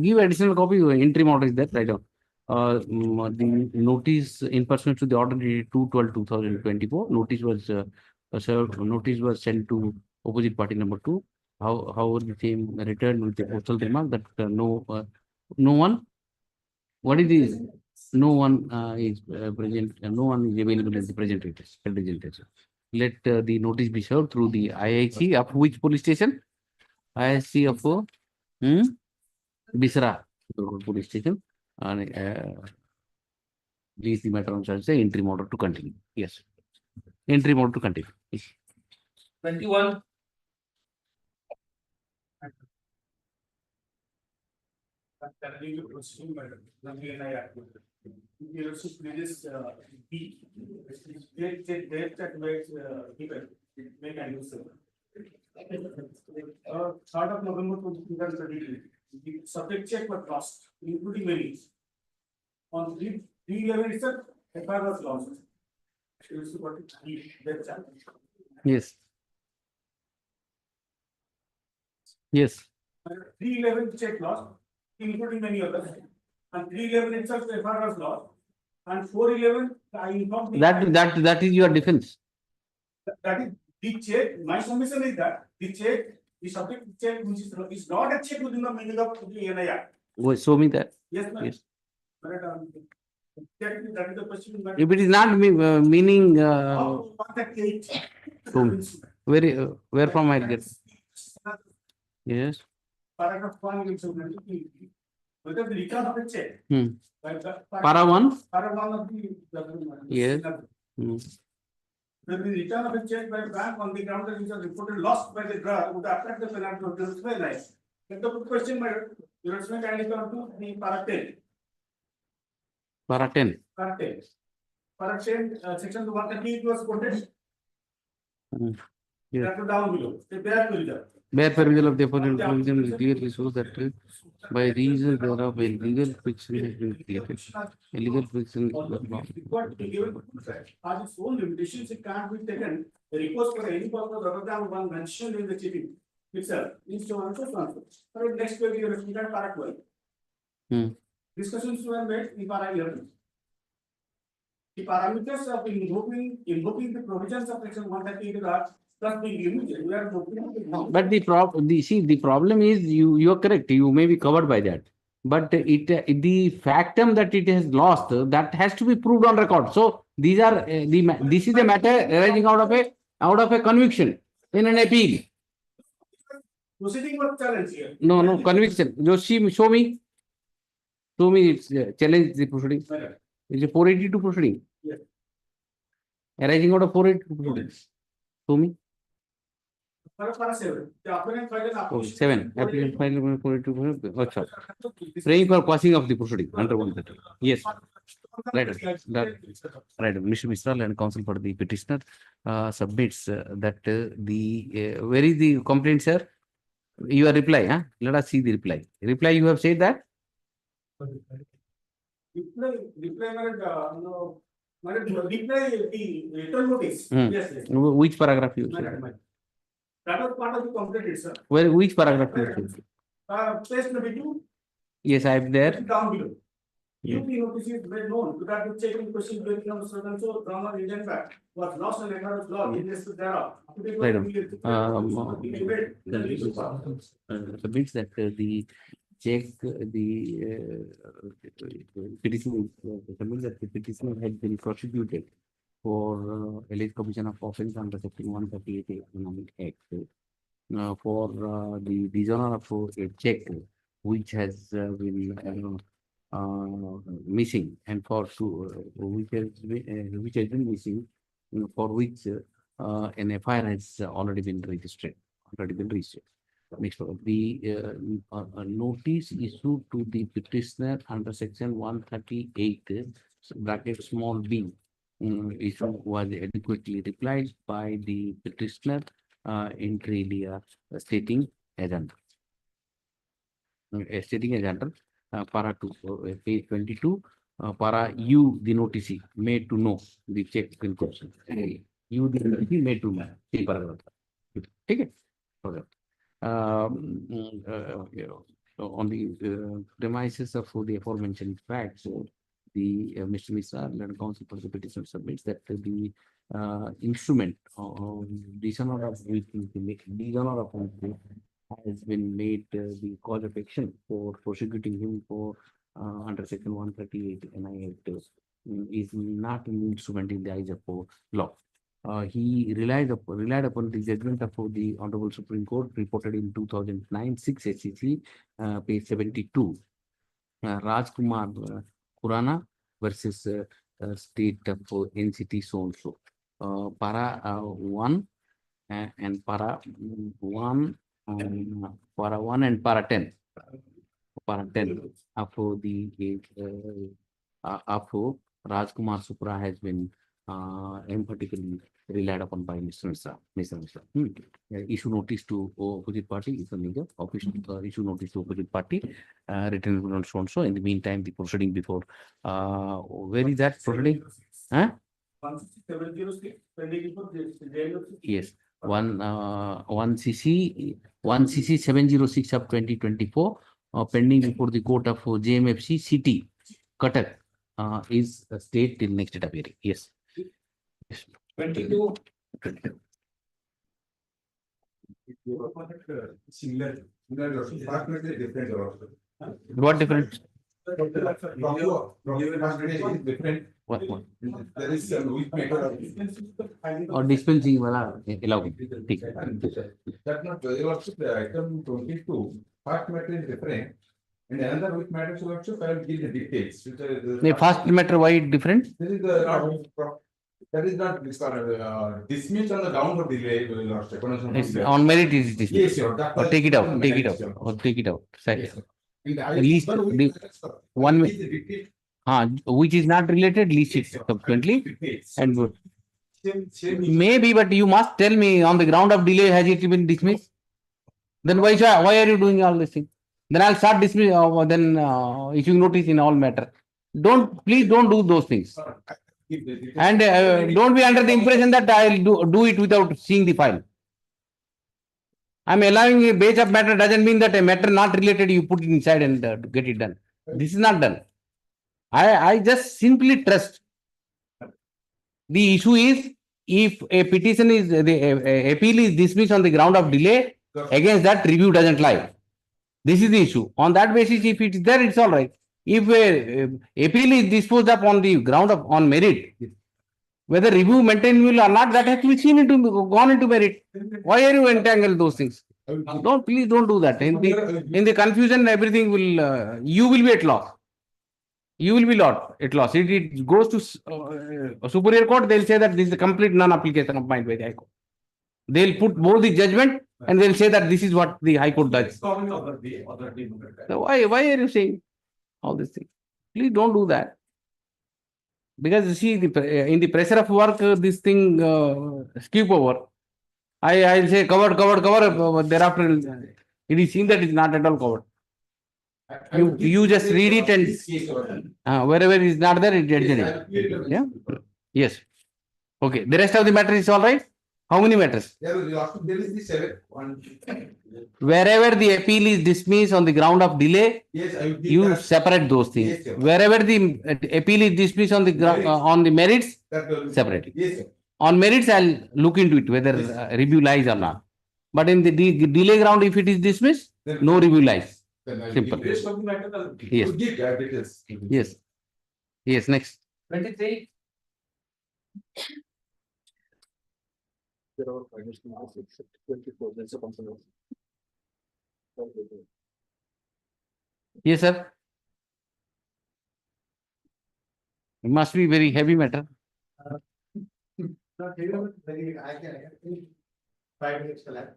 Give additional copy. Interim order is that right now. The notice in pursuant to the order dated 2/12/2024. Notice was served. Notice was sent to opposite party number 2. How the same returned with the postal remark that no one. What is this? No one is present. No one is available as the present address. Let the notice be served through the IIC of which police station? IIC of Bisra police station. And lease the matter on such say interim order to continue. Yes. Interim order to continue. Yes. 21. Start of November 2023. The subject check was lost, including many. On 3/11 itself, FIR was lost. Yes. Yes. 3/11 check lost, including many others. And 3/11 itself, FIR was lost. And 4/11, I informed. That is your defense. That is the check. My submission is that the check, the subject check, which is not a check within the meaning of the NIR. Show me that. Yes, ma'am. Yes. That is the question. If it is not meaning, How 138? show me. Where from I'll get? Yes. Paragraph 1 is whether the return of the check. Para 1? Para 1 of the. Yes. When the return of a check by bank on the ground that it was reported lost by the drawer would affect the penalty of the realize. Then the question by your estimate kindly come to the para 10. Para 10. Para 10. Para 10, section 138 was quoted. Yes. That was down below. The bare provision. Bare provision of the opponent provision clearly shows that by reason thereof a legal fiction has been created. A legal fiction is not. What the given has its own limitations, it can't be taken. The request for any purpose other than one mentioned in the cheating itself is to answer transfer. So next page you will at para 12. Discussions were made in para 11. The parameters of invoking the provisions of section 138 are thus being limited. We are looking. But the problem is you are correct. You may be covered by that. But the factum that it has lost, that has to be proved on record. So these are this is a matter arising out of a conviction in an appeal. Proceeding was challenged here. No conviction. Joshi, show me. Show me it's challenge the proceeding. It's a 482 proceeding. Yes. Arising out of 482 proceedings. Show me. Para 7. The opponent filed an application. 7. Applicant filed 482. Acha. Praying for quashing of the proceeding under 130. Yes. Right. Mr. Mishra and counsel for the petitioner submits that where is the complaint, sir? Your reply, huh? Let us see the reply. Reply, you have said that? Reply the return notice. Yes. Which paragraph you said? That was part of the complaint itself. Which paragraph you said? Page 22. Yes, I am there. Down below. You notice is well known to that the checking question will become certain so drama Indian fact was lost and record law in this thereof. Right. Submits that the check the petition submits that the petitioner had been prosecuted for alleged commission of offence under section 138 Economic Act for the dishonor of a check which has been missing and for which has been missing, for which an FIR has already been registered. Next, the notice issued to the petitioner under section 138 bracket small b issue was adequately replied by the petitioner inter alia stating as under. Para 2, page 22, para you the notice made to know the check in question. You the notice made to know. Paragraph. Take it. Okay. On the premises of the aforementioned facts, the Mr. Mishra and counsel for the petition submits that the instrument of dishonor of has been made the cause of action for prosecuting him for under section 138 NI Act is not an instrument in the eyes of law. He relied upon the judgment of the Honorable Supreme Court reported in 2009 6 SCC page 72 Rajkumar Khurana versus state of NCT so and so para 1 and para 1 para 1 and para 10 after the after Rajkumar Supra has been emphatically relied upon by Mr. Mishra. Issue notice to opposite party is a major official issue notice to opposite party written on so and so. In the meantime, the proceeding before where is that proceeding? Huh? 16706 Yes, 1 CC 706 of 2024 pending before the court of JMFC CT Cuttack is stayed till next date of hearing. Yes. 22 Similar, part matter is different also. What difference? Is different. What? There is a weak matter. Or dispensing वाला allow. ठीक है. That not, there also the item 22, part matter is different. And another weak matter so also I will give the details. The first matter why it different? This is the that is not dismissed on the ground of delay. It's on merit is dismissed. Yes, sir. That Or was take it out. on Take it merit, out. sir. Or take it out. Second. Yes, sir. And At least one which is not related, lease it subsequently. And maybe, but you must tell me on the ground of delay has it been dismissed? Then why are you doing all this thing? Then I'll start dismiss. Then issuing notice in all matter. Please don't do those things. And don't be under the impression that I'll do it without seeing the file. I'm allowing a batch of matter doesn't mean that a matter not related you put it inside and get it done. This is not done. I just simply trust. The issue is if a petition is the appeal is dismissed on the ground of delay, against that review doesn't lie. This is the issue. On that basis, if it is there, it's all right. If appeal is disposed of on the ground of on merit, whether review maintainable or not, that has to be seen gone into merit. Why are you entangled those things? Please don't do that. In the confusion, everything will you will be at loss. You will be at loss. If it goes to superior court, they'll say that this is a complete non-application of mind by the High Court. They'll put both the judgment and they'll say that this is what the High Court does. So why are you saying all these things? Please don't do that. Because you see, in the pressure of work, this thing skip over. I'll say cover. Thereafter, it is seen that it's not at all covered. You just read it and wherever it is not there, it gets it. Yeah. Yes. Okay. The rest of the matter is all right. How many matters? There is the 7. Wherever the appeal is dismissed on the ground of delay, Yes, I will you separate those things. Yes, sir. Wherever the appeal is dismissed on the on the merits, separate it. Yes, sir. On merits, I'll look into it whether review lies or not. But in the delay ground, if it is dismissed, no review lies. Then I will Simple. give rest of the matter. Yes. Give details. Yes. Yes. Next. 23. Yes, sir. It must be very heavy matter. I can 5 minutes left.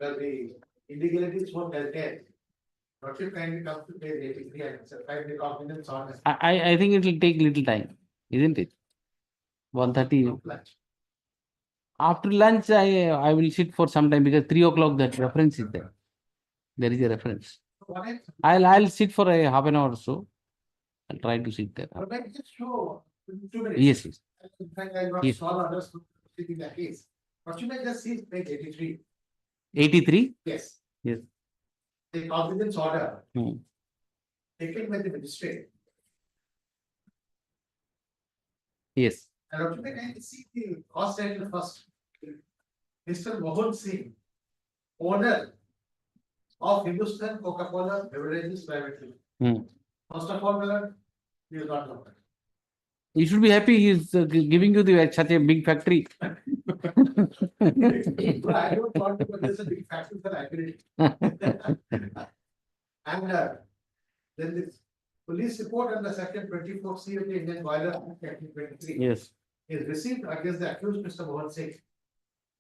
Well, the illegalities won't help. Not your kindly come to pay 83 and 5 minute confidence on. I think it will take little time, isn't it? 1:30. After lunch, I will sit for some time because 3 o'clock that reference is there. There is a reference. I'll sit for a half an hour or so. I'll try to sit there. Just show 2 minutes. Yes, yes. In fact, I got Yes. small others in that case. But you may just see page 83. 83? Yes. Yes. The confidence order Hmm. taken by the magistrate. Yes. And what you may see the cost title first. Mr. Mohan Singh, owner of Hindustan Coca-Cola Beverages Private Limited. Hmm. First of all, he is not local. You should be happy he's giving you such a big factory. But I don't want to, but there's a big factor for agreement. And then this police report under section 24C of the Indian Boiler Act 1923 Yes. is received against the accused Mr. Mohan Singh.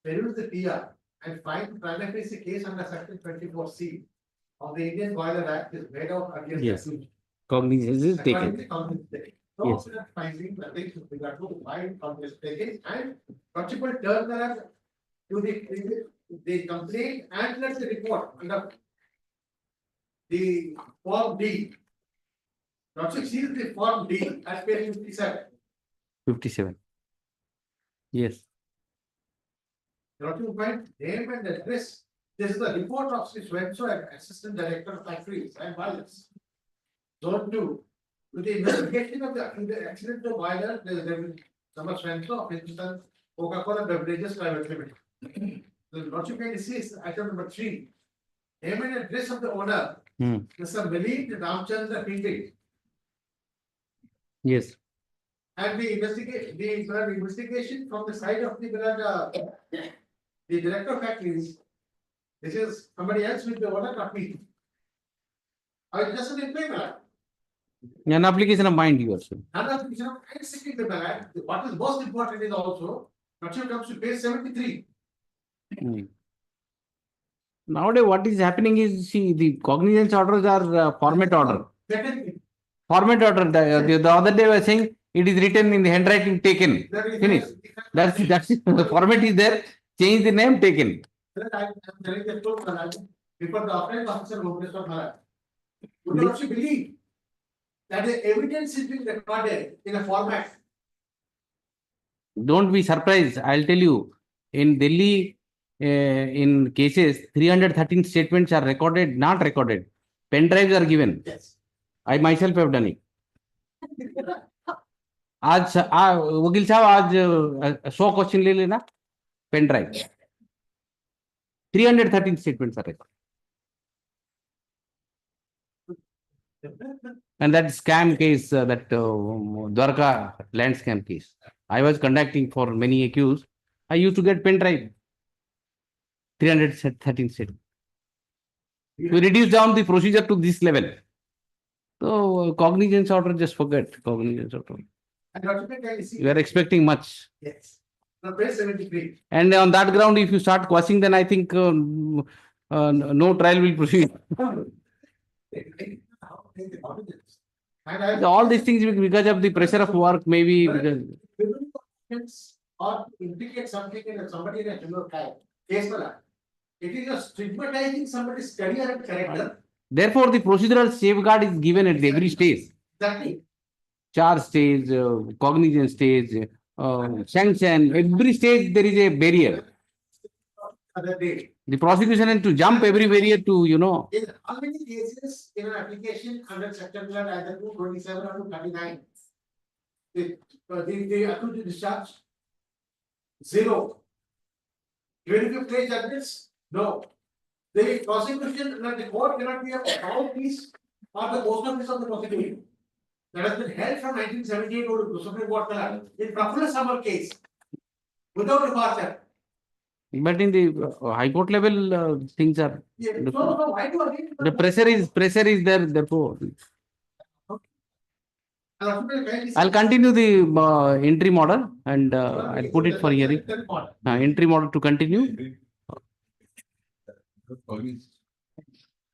Peruse the PR and find prima facie case under section 24C of the Indian Boiler Act is made out against the Yes. accused. Cognizance is According taken. to Confiscation. Yes. So, finding nothing with regard to why Confiscation and principal turn around to the complaint and let the report under the form D. Not to see the form D at page 57. 57. Yes. Not to find name and address. This is the report of Sri Swenso, Assistant Director of Factories and Violence. Zone 2. With the investigation of the accidental boiler, the Thomas Franco, for instance, Coca-Cola Beverages Private Limited. The lordship can see item number 3. Name and address of the owner, Mr. Millie Ramchandra Pinti. Yes. And the investigation from the side of the director of factories. This is somebody else with the owner, not me. I just didn't pay that. An application of mind yours. Another application of mind sticking the bag. What is most important is also, Lordship comes to page 73. Nowadays, what is happening is, see, the cognizance orders are format order. Second, Format order. The other day I was saying it is written in the handwriting taken. Finish. That's the format is there. Change the name taken. I'm telling the truth, Maharaj. Before the offense officer notice of Maharaj. Would you also believe that the evidence is being recorded in a format? Don't be surprised. I'll tell you. In Delhi, in cases, 313 statements are recorded, not recorded. Pen drives are given. Yes. I myself have done it. आज वकील साहब आज 100 question ले लेना pen drive 313 statements are recorded. And that scam case, that Dwarka land scam case, I was conducting for many accused. I used to get pen drive 313 statements. We reduce down the procedure to this level. So cognizance order, just forget cognizance order. You are expecting much. Yes. Now, page 73. And on that ground, if you start quashing, then I think no trial will proceed. All these things because of the pressure of work, maybe because. Or indicate something in somebody in a criminal case, it is a stigmatizing somebody's career and character. Therefore, the procedural safeguard is given at every stage. Exactly. Charge stage, cognizance stage, sanction, every stage there is a barrier. Other day. The prosecution has to jump every barrier to, In how many cases in an application under section either 227 or 239? The accused discharge? 0. Even if you play judges? No. The prosecution, the court cannot be a power piece or the post office of the prosecution. That has been held from 1978 to the Supreme Court in Professor Summer case without departure. But in the High Court level, things are. Yeah. So why do I The pressure is there, therefore. I'll continue the interim order and I'll put it for hearing. Interim order to continue.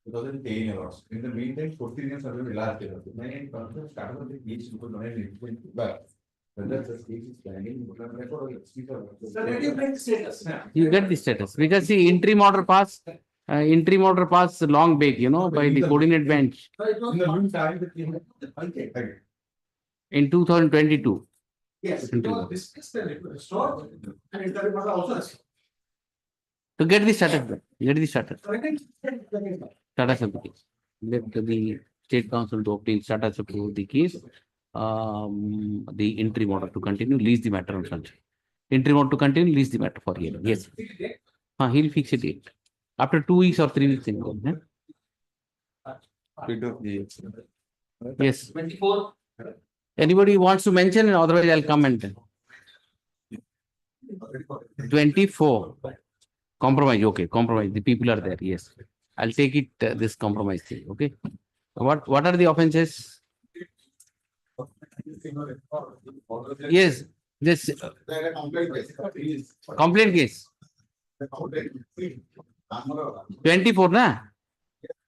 2010 awards. In the meantime, 14 years have been last year. Many conference started with the case because whether the case is planning, You get the status because the interim order pass long back, by the coordinate bench in the meantime, in 2022. Yes, it was dismissed and restored and interim order also restored. To get the status, status of the case. Let the State Council to obtain status of the case. The interim order to continue, lease the matter on sunshine. Interim order to continue, lease the matter for hearing. Yes. He'll fix a date. After 2 weeks or 3 weeks. Yes. 24. Anybody wants to mention, otherwise I'll comment. 24. Compromise, okay, compromise. The people are there, yes. I'll take it this compromise thing, okay. What are the offenses? Yes, this complaint case. 24, na?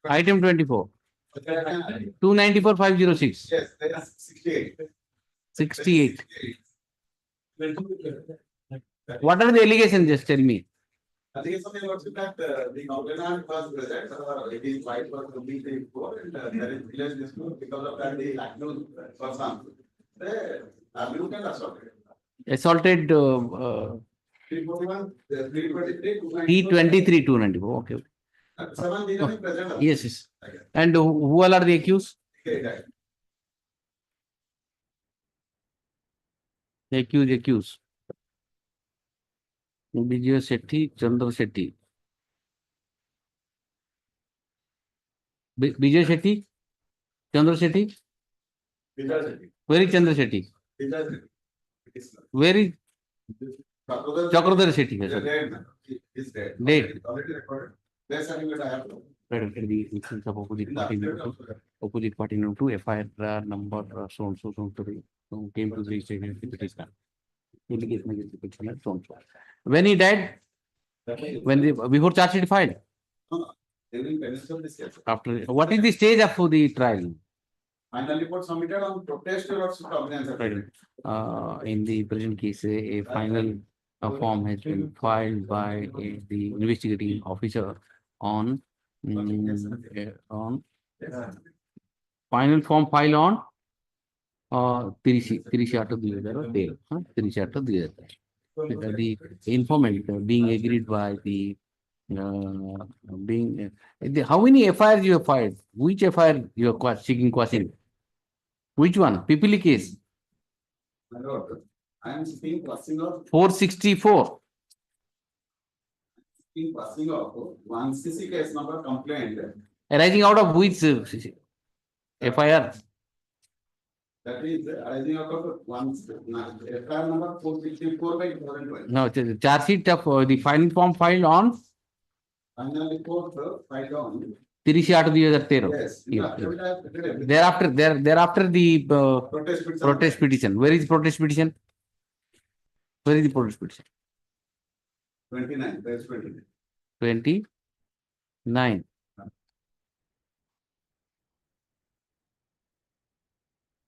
Item 24. 294,506. yes, there is 68. 68. What are the allegations? Just tell me. I think it's something about that the complainant was present, his wife was completely poor, and there is village dispute because of that the accused person. You can Assaulted 341, 323, 323, 294. Okay. 7 present. Yes, yes. And who all are the accused? Okay, right. Accuse. Vijay Shetty, Chandra Shetty. Vijay Shetty, Chandra Shetty. Where is Chandra Shetty? Where is Chakradhar Shetty? Is dead. Dead. Already recorded. There's certificate I have to. Right, the instance of opposite party number two, FIR number so and so came to the station petitioner. Allegation against the petitioner, so and so. When he died, when the before charge sheet filed. During pendency of this case. After what is the stage of the trial? Final report submitted on protest or cognizance. Right. In the present case, a final form has been filed by the investigating officer on final form file on 30 after the other day. 30 after the other. The informant being agreed by the how many FIRs you have filed? Which FIR you are seeking quashing? Which one? Pipili case? My lord, I am seeking quashing of 464. Passing of one CC case number complaint. Arising out of which FIR? That is arising out of one FIR number 464 by 2012. No, the charge sheet of the final form filed on Final report filed on. 30 after the other 13. Yes. Thereafter the Protest petition. Where is the protest petition? Where is the protest petition? 29. There's 29.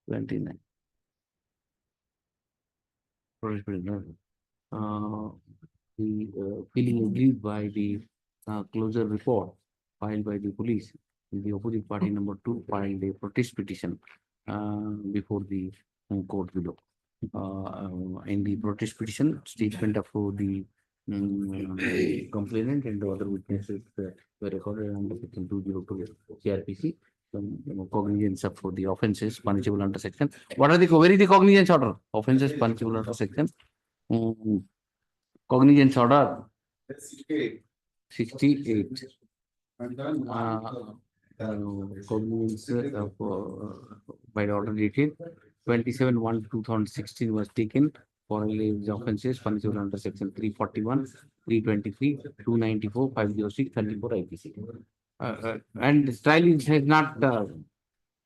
29. Protest petition. The feeling agreed by the closure report filed by the police. The opposite party number 2 filed a protest petition before the court below. In the protest petition, statement of the complainant and the other witnesses were recorded under section 202 CRPC. Cognizance of the offences punishable under section. What are the where is the cognizance order? Offences punishable under section. Cognizance order 68. Cognizance by the order dated 27/1/2016 was taken for alleged offences punishable under section 341, 323, 294, 506, 34 IPC. And this trial has not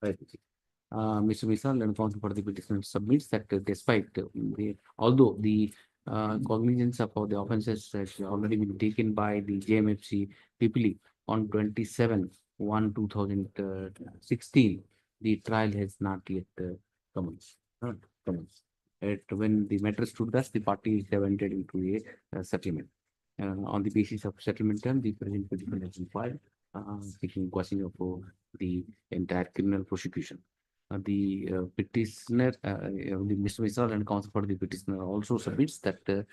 Mr. Mishra and counsel for the petitioner submits that despite although the cognizance of the offences has already been taken by the JMFC Pipili on 27/1/2016, the trial has not yet commenced. When the matter stood thus, the parties have entered into a settlement. On the basis of settlement term, the present petition has been filed, seeking quashing of the entire criminal prosecution. The petitioner, the Mr. Mishra and counsel for the petitioner also submits that the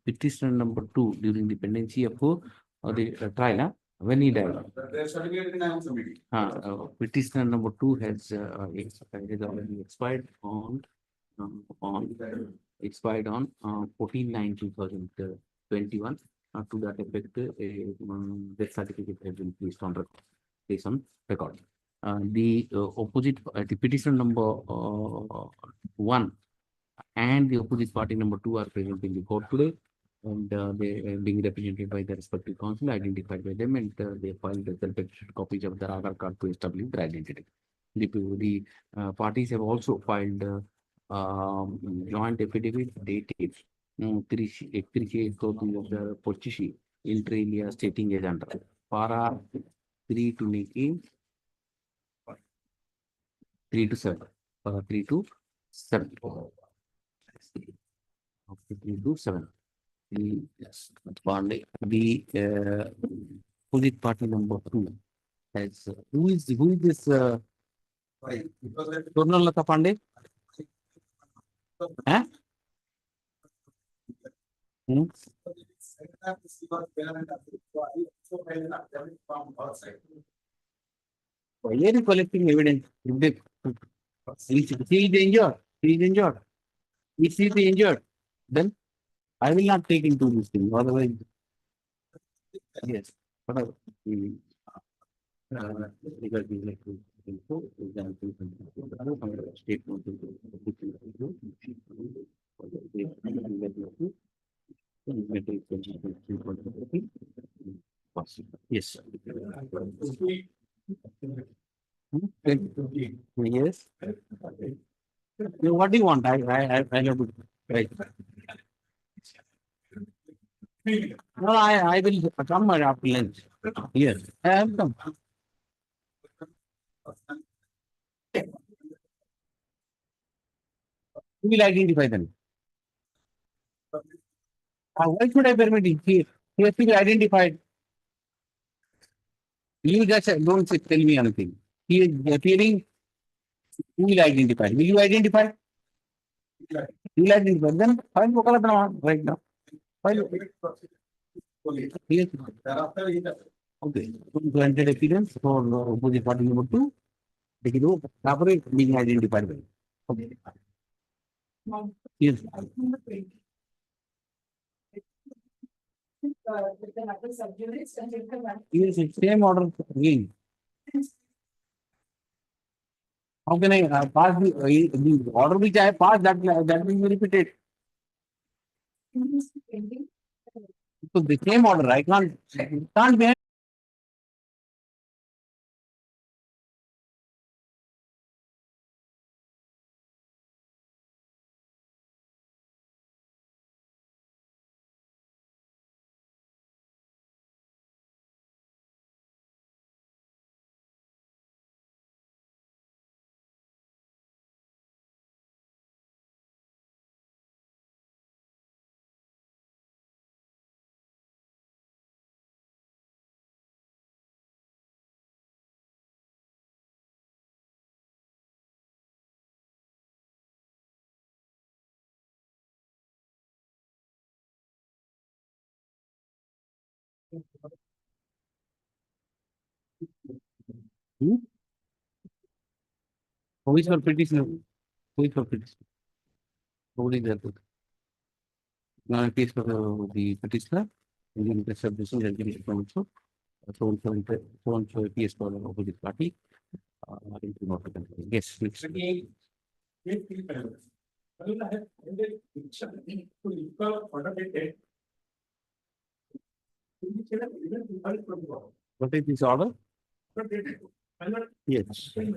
petitioner number 2 during the pendency of the trial, when he died. Petitioner number 2 has already expired on 14/9/2021. To that effect, a death certificate has been placed on record. The opposite, the petitioner number 1 and the opposite party number 2 are present in the court today, and they are being represented by the respective counsel, identified by them, and they filed the self-attested copies of their Aadhaar card to establish their identity. The parties have also filed joint affidavit dated 3 copy of the Pochishi inter alia stating as under para 3 to 19. 3 to 7. 3 to 7. 3 to 7. Yes, the opposite party number 2 has who is this Purnalata Pandey? Why are you collecting evidence? He is injured. He is injured. If he is injured, then I will not take into this thing. Otherwise, yes. But, because we like to info, example, statement. Yes. Yes. What do you want? I have to. Right. No, I will come after lunch. Yes, I have come. Who will identify them? Why should I permit it? He has to be identified. You just don't tell me anything. He is appearing. Who will identify? Will you identify? You will identify. Then file Mokalatana right now. File. Yes. Okay. Granted appearance for opposite party number 2. Take it over. Separate being identified. Okay. Yes. Yes, it's same order again. How can I pass the order which I have passed that will be repeated? So the same order, I can't be. Who is for petition? Who is for petition? Who is that? Now, case for the petitioner, in the interest of this, there will be also. So PS for opposite party. Yes, next. What is this order? Yes. And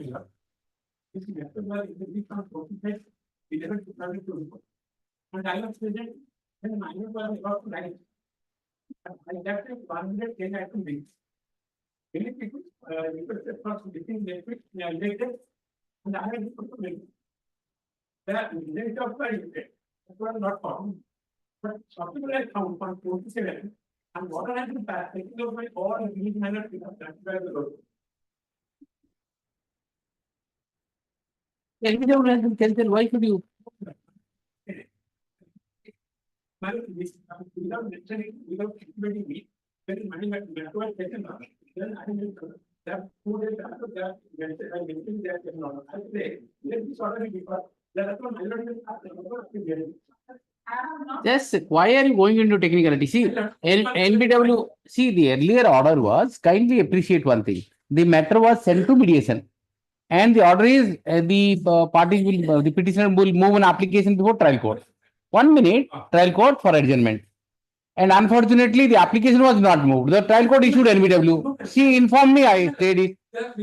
I was present when the minor was about to rise. I left it 110 items big. Many people, first between the quick later, and I had to make that rate of that was not found. But something I found for 47, and what I had to pass, taking over my all these minor that's where the road. Why should you? Without mentioning, without estimating me, when money had was taken up, then I will that 2 days after that, I mentioned that I say, let this order be because that's what Just why are you going into technicality? See, NBW, see, the earlier order was kindly appreciate one thing. The matter was sent to mediation. And the order is the parties will, the petitioner will move an application before trial court. 1 minute, trial court for adjournment. And unfortunately, the application was not moved. The trial court issued NBW. She informed me, I said it.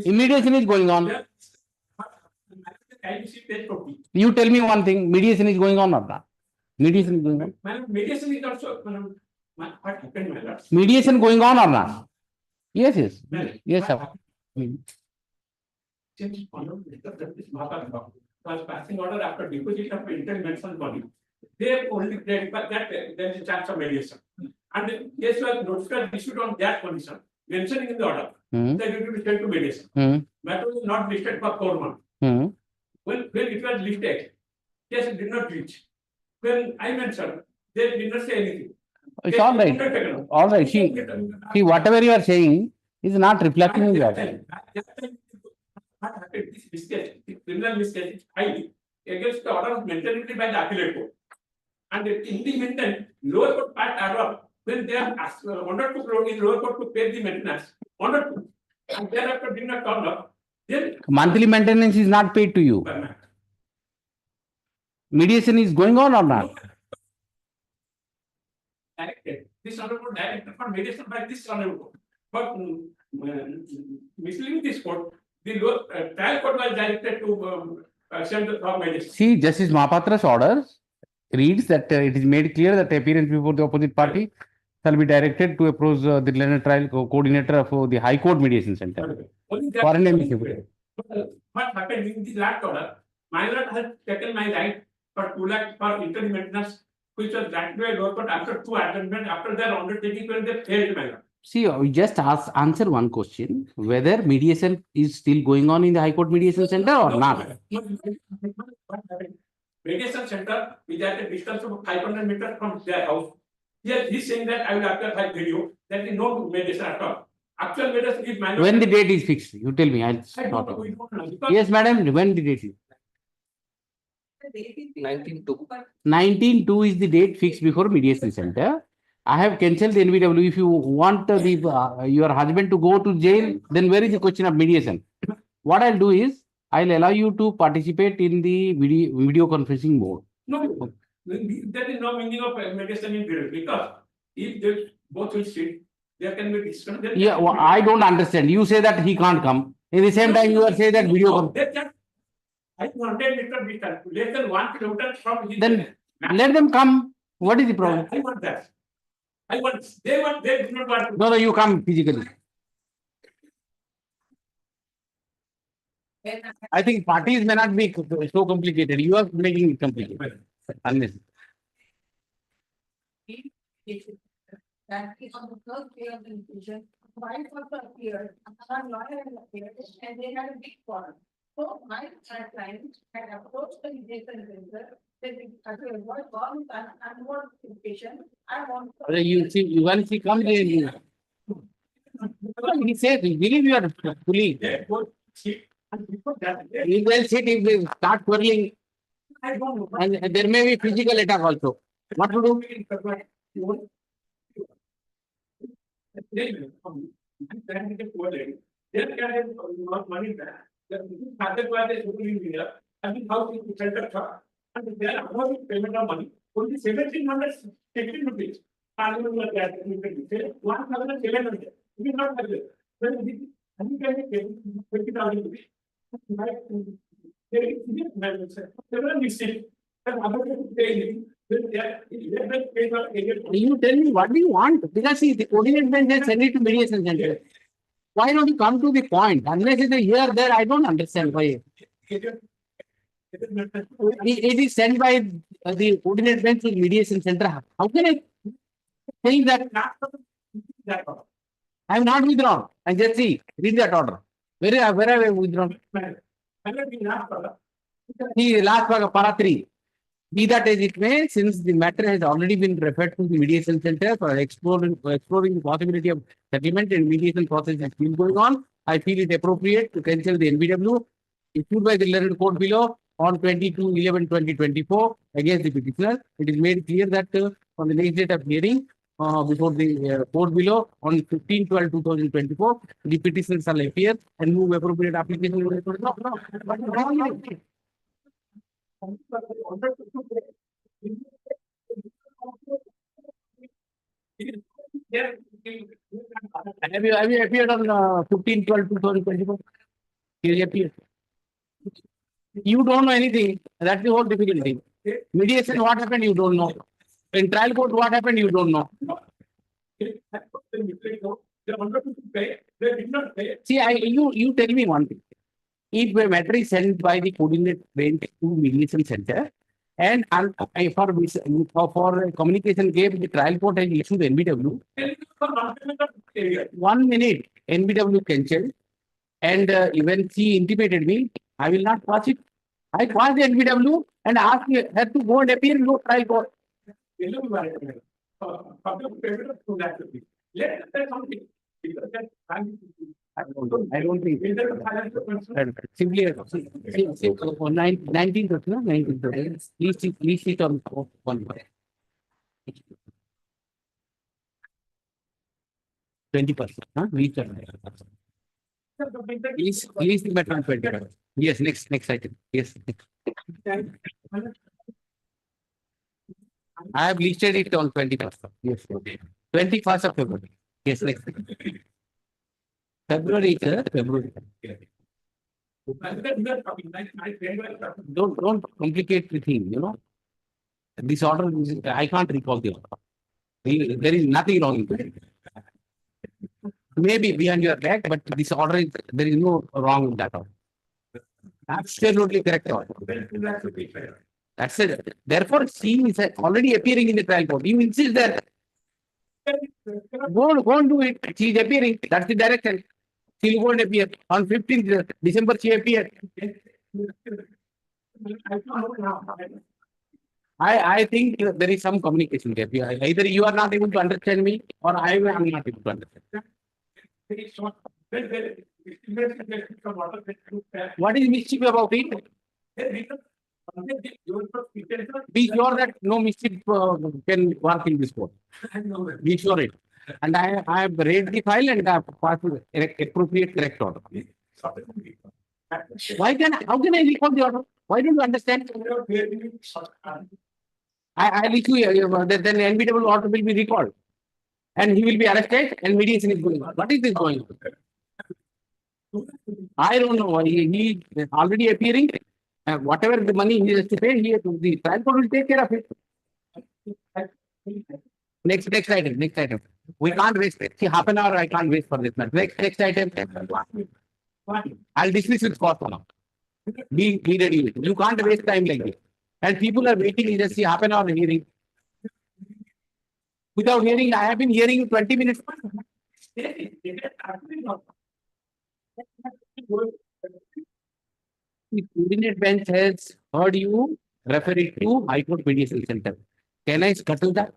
Mediation is going on. You tell me one thing, mediation is going on or not? Mediation is going on. Mediation is also what happened, my lord. Mediation going on or not? Yes, yes. Yes, sir. Since was passing order after deposit of intervention body, they only but that there is a chance of mediation. And the case was notified issued on that condition, mentioning in the order that it will be sent to mediation. Matter was not listed for 4 months. When it was listed, case did not reach. When I mentioned, they did not say anything. It's all right. All right. See, whatever you are saying is not reflecting in that. This mistake, criminal mistake, highly against the order mentioned by the appellate court. And in the meantime, lower court part error, when they are wanted to load in lower court to pay the maintenance, wanted to, and thereafter did not turn up, then Monthly maintenance is not paid to you. Mediation is going on or not? Directed. This honorable directed for mediation by this honorable. But misleading this court, the lower trial court was directed to send the for mediation. See, Justice Mahapatra's orders reads that it is made clear that appearance before the opposite party shall be directed to approach the learned trial coordinator of the High Court Mediation Center. Only that- For an amicable. What happened in the last order, my lord has taken my right for 2 lakh for interim maintenance, which was granted by lower court after 2 adjournment, after their undertaking when they failed, my lord. See, we just answer one question, whether mediation is still going on in the High Court Mediation Center or not. Mediation center is at a distance of 500 meters from their house. Yes, he's saying that I will after my video, that is no mediation at all. Actual mediation is minor. When the date is fixed, you tell me. I'll I not. don't know, we don't know, because- Yes, madam, when the date is? 19-2. 19/2 is the date fixed before mediation center. I have cancelled the NVW. If you want your husband to go to jail, then where is the question of mediation? What I'll do is, I'll allow you to participate in the video conferencing mode. No, there is no meaning of mediation in period, because if they both will sit, there can be discussion. then- Yeah, well, I don't understand. You say that he can't come. In the same time, you are saying that video. No, they can. I wanted Mr. Vital, less than 1 kilometer from his. Then let them come. What is the problem? I want that. I want, they do not want. No, you come physically. I think parties may not be so complicated. You are making it complicated. Unless. That is on the first day of the decision, wife also appeared, her lawyer appeared, and they had a big quarrel. So my client had approached the mediation center, said, what wrong, and what petition, I want. You see, once he comes in, he says, believe you are fully. They both sit, and before that, You will sit if they start quarreling, I don't know. and there may be physical attack also. What to do? Money back. The father was a super engineer, and his house is shelter shop, and they are about payment of money. Only 1,716 rupees. Parliament was there, 1,700. It is not like that. When this, and you can pay 20,000 rupees. There is several mistakes. And other people pay. You tell me what do you want? Because see, the coordinate bench has sent it to mediation center. Why don't you come to the point? Unless it's a here, there, I don't understand why. It is sent by the coordinate bench to mediation center. How can I think that? I am not withdrawn. And just see, read that order. Where have I withdrawn? See, last para 3. Be that as it may, since the matter has already been referred to the mediation center for exploring the possibility of settlement and mediation process is still going on, I feel it appropriate to cancel the NVW issued by the learned court below on 22/11/2024 against the petitioner. It is made clear that on the next date of hearing before the court below on 15/12/2024, the petitioner shall appear and move appropriate application. Have you appeared on 15/12/2024? You appeared. You don't know anything. That's the whole difficulty. Mediation, what happened, you don't know. In trial court, what happened, you don't know. See, you tell me one thing. If a matter is sent by the coordinate bench to mediation center, and for communication gap, the trial court has issued NBW. 1 minute, NBW cancelled, and even she intimated me, I will not pass it. I passed the NBW and asked her to go and appear in the trial court. I don't think. Simply, 19th, please sit on one. 20%. Huh? Lease the matter on 20%. Yes, next item. Yes. I have listed it on 21st. Yes. 21st of February. Yes, next. February, sir. February. Don't complicate the thing, you know. This order, I can't recall the order. There is nothing wrong in it. Maybe behind your back, but this order is, there is no wrong in that order. Absolutely correct order. That's it. Therefore, she is already appearing in the trial court. You insist that. Go and do it. She is appearing. That's the direction. She will go and appear. On 15th December, she appeared. I think there is some communication gap. Either you are not able to understand me or I am not able to understand. What is mischief about it? Be sure that no mischief can work in this court. Be sure it. And I have read the file and I have passed appropriate correct order. How can I recall the order? Why don't you understand? I'll issue then the unbeatable order will be recalled. And he will be arrested and mediation is going on. What is this going on? I don't know. He is already appearing. Whatever the money he has to pay, the trial court will take care of it. Next item. We can't waste it. See, half an hour I can't waste for this matter. Next item. I'll dismiss it for now. Be ready. You can't waste time like this. And people are waiting. You just see half an hour hearing. Without hearing, I have been hearing 20 minutes. The coordinate bench has heard you refer it to High Court Mediation Center. Can I scuttle that?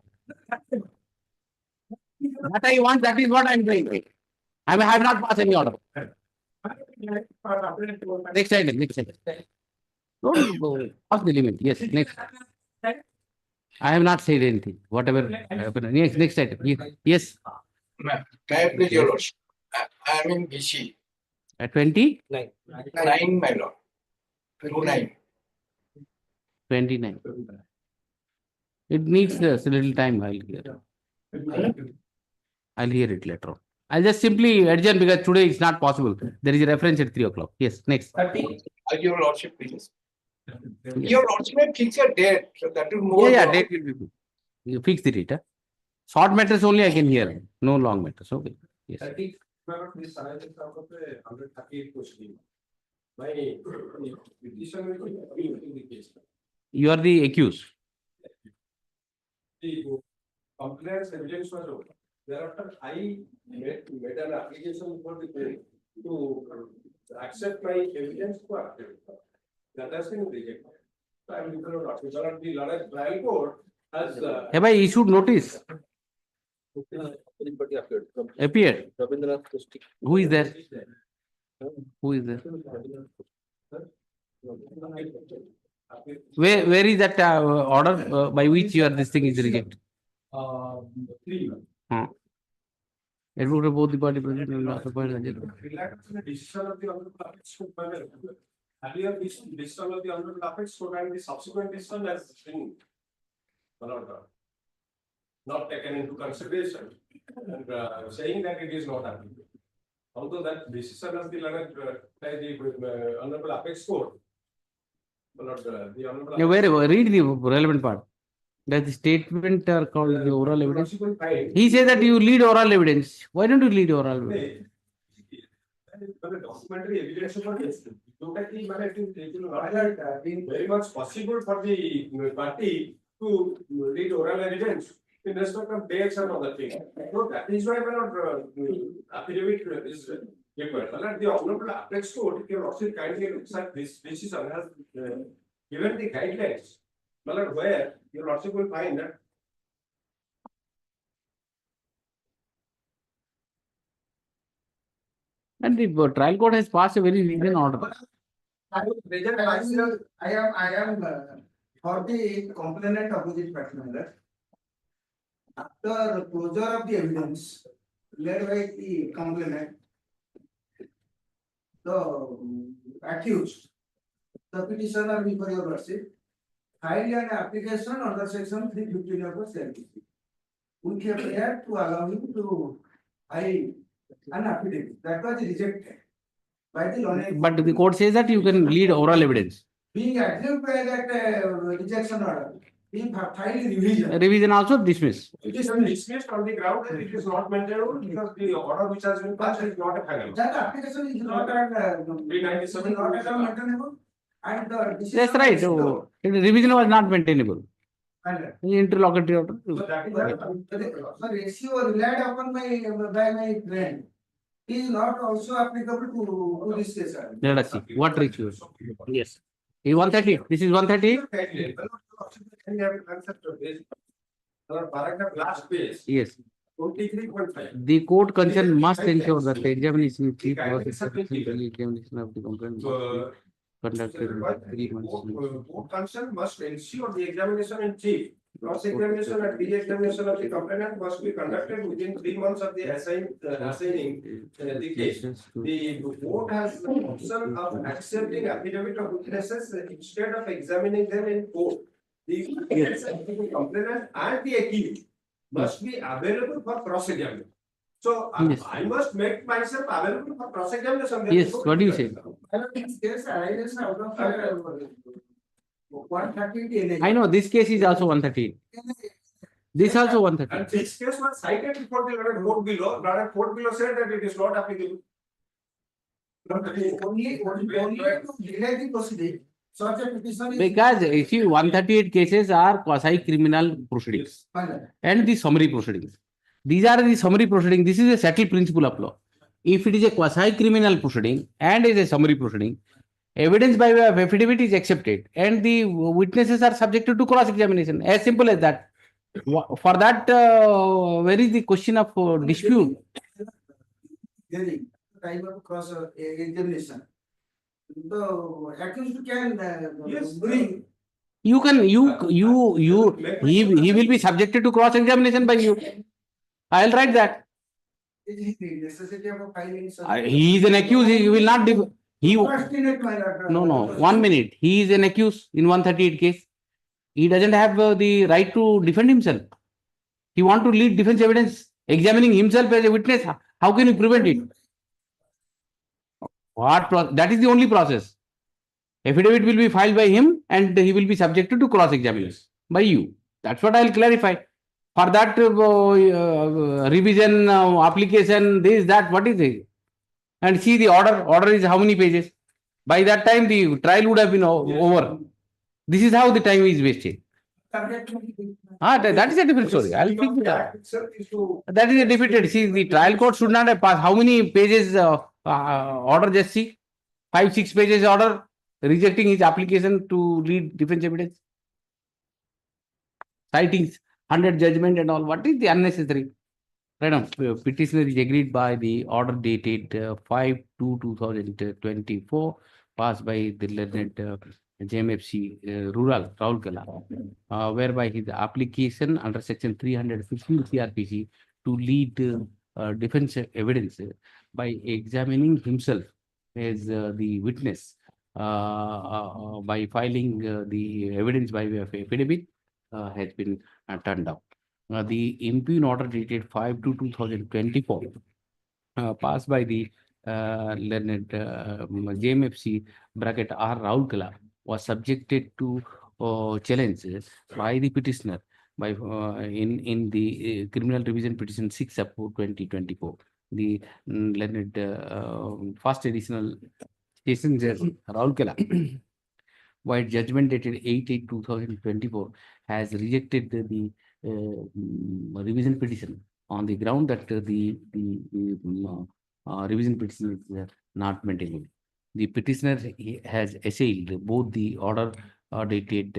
What I want, that is what I am doing. I have not passed any order. Next item. Don't go off the limit. Yes, next. I have not said anything. Whatever. Next item. Yes. May I please your lordship? I am in BC. At 20? 9, my lord. 29. 29. It needs a little time. I'll hear it later on. I'll just simply adjourn because today it's not possible. There is a reference at 3 o'clock. Yes, next. Your lordship, please. Your lordship may fix a date. So that will more. Yeah, date will be good. You fix the date. Short matters only I can hear. No long matters. Okay. Yes. You are the accused. Complaints evidence was over. Thereafter, I made an application for the court to accept my evidence for affidavit. That has been rejected. So I am looking at the Lord's trial court has. Have I issued notice? Appeared. Who is there? Who is there? Where is that order by which this thing is rejected? 3. Advocate both the party present and occupied. Decision of the honorable apex court panel. Earlier, this decision of the honorable apex court and the subsequent decision has been not taken into consideration and saying that it is not applicable. Although that decision of the honorable apex court. Read the relevant part. That the statement are called the oral evidence. He says that you lead oral evidence. Why don't you lead oral evidence? Documentary evidence it will not be very much possible for the party to read oral evidence in respect of dates and other things. So that is why affidavit is required. The honorable apex court, if you also kindly accept this decision, has given the guidelines. Where your lordship will find that and the trial court has passed a very recent order. I will present myself. I am for the complainant opposite petitioner. after closure of the evidence led by the complainant, the accused, the petitioner before your worship, filed an application under section 315 of the CRPC, which appeared to allow him to file an affidavit that was rejected by the law. But the court says that you can lead oral evidence. Being aggrieved by that rejection order, he filed revision. Revision also dismissed. It is dismissed on the ground that it is not maintainable because the order which has been passed is not a final. That application is not an 397 not maintainable, and the decision. That's right. is Oh, the revision was not maintainable. final. Interlocutory order. So that is The ratio relied upon by my friend is not also applicable to this case. Let us see. What ratio? Yes. Is 130. This is 130. Can you have a concept of this? Paragraph last page, Yes. 23.5. The court concerned must ensure that the examination chief process examination of the complaint So, conducted in 3 months. Court concern must ensure the examination in chief. Cross-examination and re-examination of the complainant must be conducted within 3 months of the assigning the case. The court has the option of accepting affidavit of witnesses instead of examining them in court. The complainant and the accused must be available for cross-examination. So Yes. I must make myself available for cross-examination. Yes. What do you say? This arises out of 130. I know this case is also 130. This also 130. And this case was cited before the Lord court below. Lord court below said that it is not applicable. Only to delay the proceeding. Such a petition is. Because you see, 138 cases are quasi-criminal proceedings Final. and the summary proceedings. These are the summary proceedings. This is a settled principle of law. If it is a quasi-criminal proceeding and is a summary proceeding, evidence by way of affidavit is accepted and the witnesses are subjected to cross-examination. As simple as that. For that, where is the question of dispute? During time of cross examination. The accused can Yes. bring. You can, he will be subjected to cross-examination by you. I'll write that. The necessity of filing. He is an accused, he will not, he, Procrastinate, my lord. no, 1 minute. He is an accused in 138 case. He doesn't have the right to defend himself. He want to lead defense evidence, examining himself as a witness. How can you prevent it? That is the only process. Affidavit will be filed by him and he will be subjected to cross-examination by you. That's what I'll clarify. For that revision, application, this, that, what is it? And see the order. Order is how many pages? By that time, the trial would have been over. This is how the time is wasted. That is a different story. I'll speak to that. That is a defeated. See, the trial court should not have passed. How many pages order? Just see. 5-6 pages order rejecting his application to lead defense evidence. Citings, 100 judgment and all. What is the unnecessary? Right now, petitioner is agreed by the order dated 5/2/2024, passed by the learned JMFC Rural Raulkela, whereby his application under section 315 CRPC to lead defense evidence by examining himself as the witness by filing the evidence by way of affidavit has been turned down. The impugn order dated 5/2/2024 passed by the learned JMFC bracket R Raulkela was subjected to challenge by the petitioner by in the criminal revision petition 6/2024. The learned first additional session judge Raulkela, while judgment dated 8/8/2024 has rejected the revision petition on the ground that the revision petition is not maintainable. The petitioner has assailed both the order dated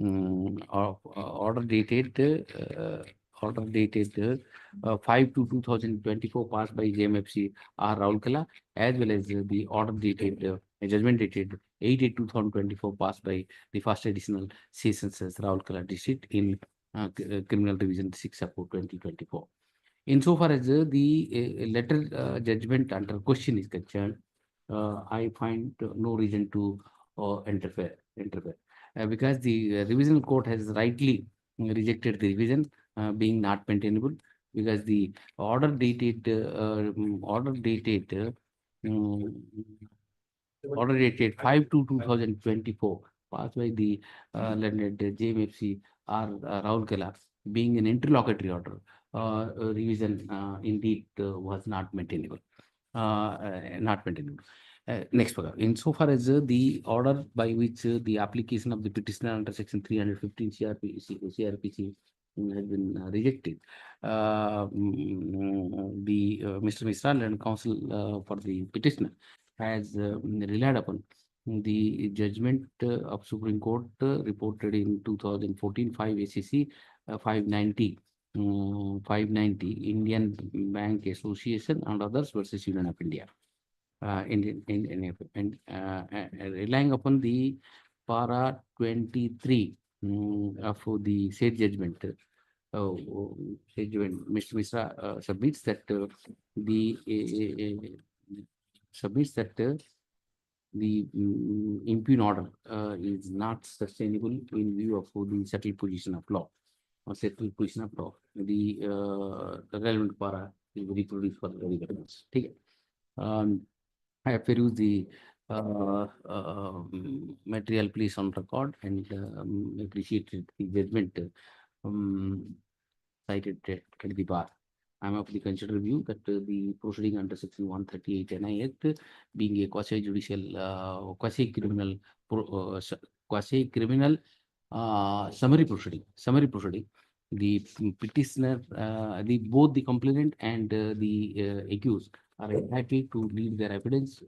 5/2/2024 passed by JMFC R Raulkela, as well as the order dated judgment dated 8/8/2024 passed by the first additional sessions as Raulkela district in Criminal Revision 6 of 2024. Insofar as the letter judgment under question is concerned, I find no reason to interfere. Because the revisional court has rightly rejected the revision being not maintainable, because the order dated order dated 5/2/2024 passed by the learned JMFC R. Rahul Kela, being an interlocutory order, revision indeed was not maintainable. Next paragraph. Insofar as the order by which the application of the petitioner under section 315 CRPC has been rejected, Mr. Mishra and counsel for the petitioner has relied upon the judgment of Supreme Court reported in 2014 5 ACC 590 Indian Bank Association and others versus Union of India. Relying upon the para 23 of the said judgment, Mr. Mishra submits that the impugn order is not sustainable in view of the settled position of law. The relevant para is reproduced for the evidence. Okay. I have perused the material placed on record and appreciated the judgment cited at the bar. I am of the considered view that the proceeding under section 138 NI Act, being a quasi-judicial, quasi-criminal summary proceeding, the petitioner, both the complainant and the accused are entitled to leave their evidence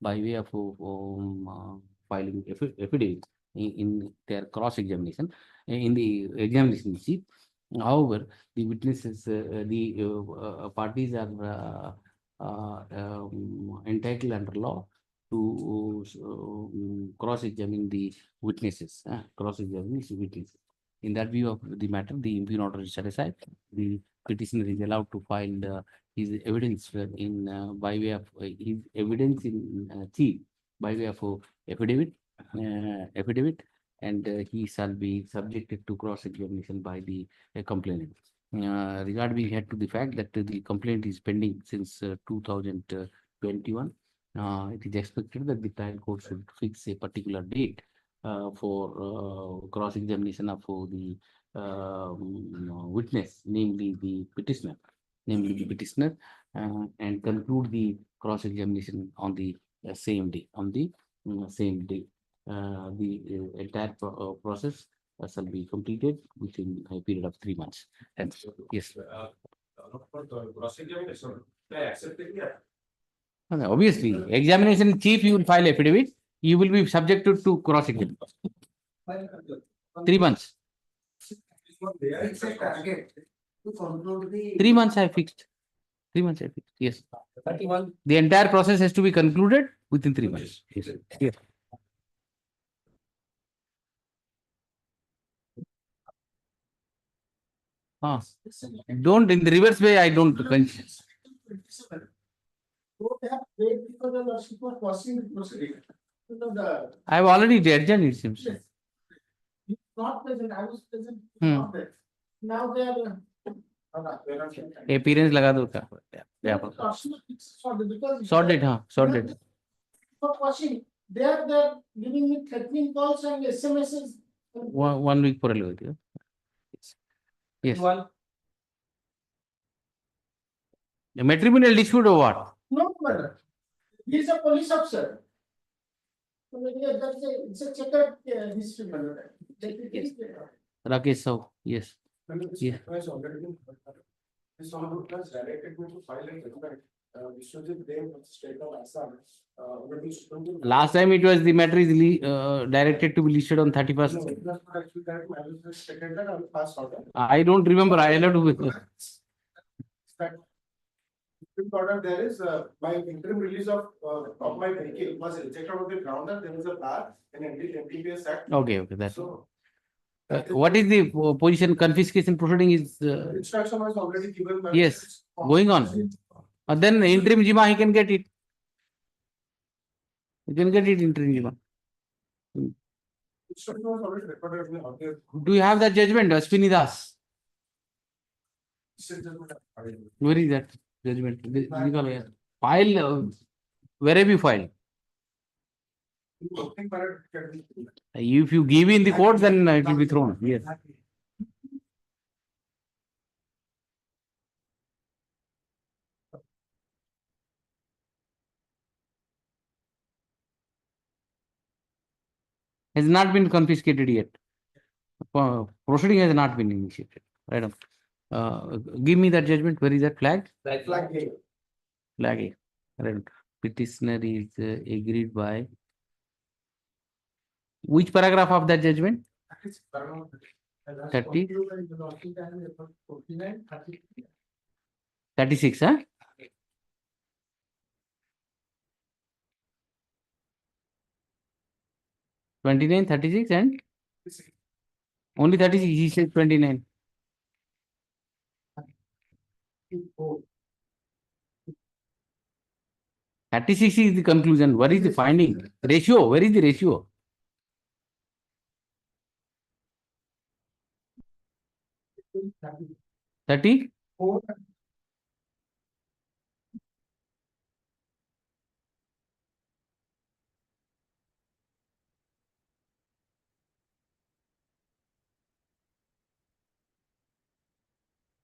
by way of filing affidavit in their cross-examination in the examination receipt. However, the witnesses, the parties are entitled under law to cross-examine the witnesses. In that view of the matter, the impugn order is set aside. The petitioner is allowed to file his evidence in by way of his evidence in chief by way of affidavit, and he shall be subjected to cross-examination by the complainant. Regard being had to the fact that the complaint is pending since 2021, it is expected that the trial court should fix a particular date for cross-examination of the witness, namely the petitioner, and conclude the cross-examination on the same day. The entire process shall be completed within a period of 3 months. And yes, obviously, examination chief, you will file affidavit. You will be subjected to cross-examination. 3 months. 3 months I fixed. 3 months I fixed. Yes. 31. The entire process has to be concluded within 3 months. Yes. Yes. Don't in the reverse way. I don't. I have already adjourned, it seems. Not present. I was present. Not there. Now they are. Appearance लगा दो क्या? Yeah. Sorted, huh? Sorted. For Quashing, they are giving me threatening calls and SMSs. 1 week for a little. Yes. The matrimonial dispute or what? No, brother. He is a police officer. It's a checkered history, brother. Rakesh Sahu, yes. Yeah. This one has directed me to file a judgment. Last time it was the matter is directed to be listed on 31st. I don't remember. I allowed to. Order there is my interim release of my vehicle was rejected on the ground that there was a bar in NTPS Act. Okay, that's so What is the position? Confiscation proceeding is Instruction was already given. by- yes, going on. Then interim jima he can get it. You can get it interim jima. Instruction was already recorded in the audio. Do you have that judgment, Ashwini Das? Where is that judgment? File, where have you filed? Opening paragraph can be- If you give in the court, then it will be thrown. Yes. Has not been confiscated yet. Proceeding has not been initiated. Right. Give me that judgment. Where is that flag? Flag A. Flag A. Right. Petitioner is agreed by. Which paragraph of that judgment? 30? 36, huh? $29, 36 and only 36. He said 29. Oh. 36 is the conclusion. What is the finding? Ratio. Where is the ratio? $30? Four.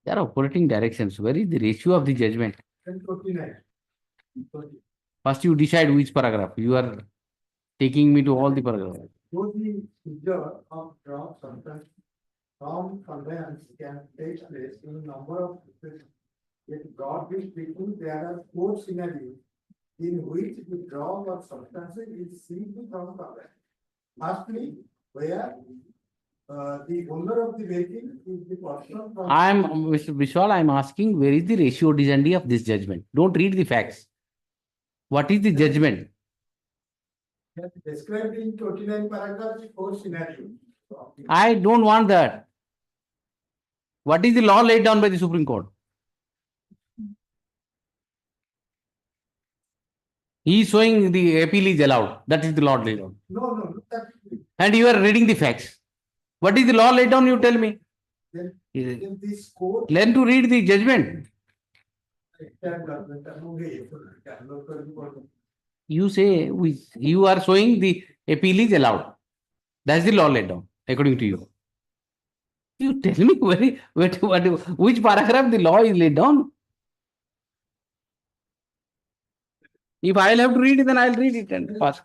There are operating directions. Where is the ratio of the judgment? 10:29. First, you decide which paragraph. You are taking me to all the paragraphs. So the figure of draft sometimes from conveyance can take place in number of situations. Yet broadly speaking, there are four scenarios in which the draw of substances is seen from conveyance. Firstly, where the owner of the vehicle is the person. from- Mr. Vishwal, I'm asking where is the ratio disandi of this judgment? Don't read the facts. What is the judgment? Described in 29 paragraphs, four scenarios. I don't want that. What is the law laid down by the Supreme Court? He is showing the appeal is allowed. That is the law laid down. No, that. And you are reading the facts. What is the law laid down? You tell me. Then in this court. Learn to read the judgment. You say you are showing the appeal is allowed. That's the law laid down, according to you. You tell me which paragraph the law is laid down. If I'll have to read it, then I'll read it and pass.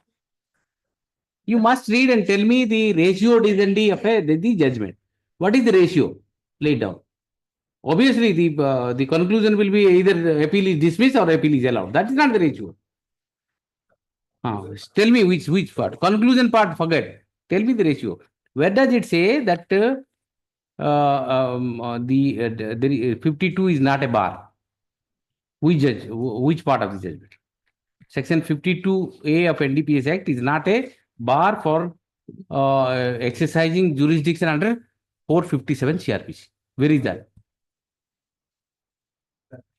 You must read and tell me the ratio disandi of the judgment. What is the ratio laid down? Obviously, the conclusion will be either appeal is dismissed or appeal is allowed. That is not the ratio. Tell me which part. Conclusion part, forget. Tell me the ratio. Where does it say that the 52 is not a bar? Which part of the judgment? Section 52A of NDPS Act is not a bar for exercising jurisdiction under 457 CRPC. Where is that?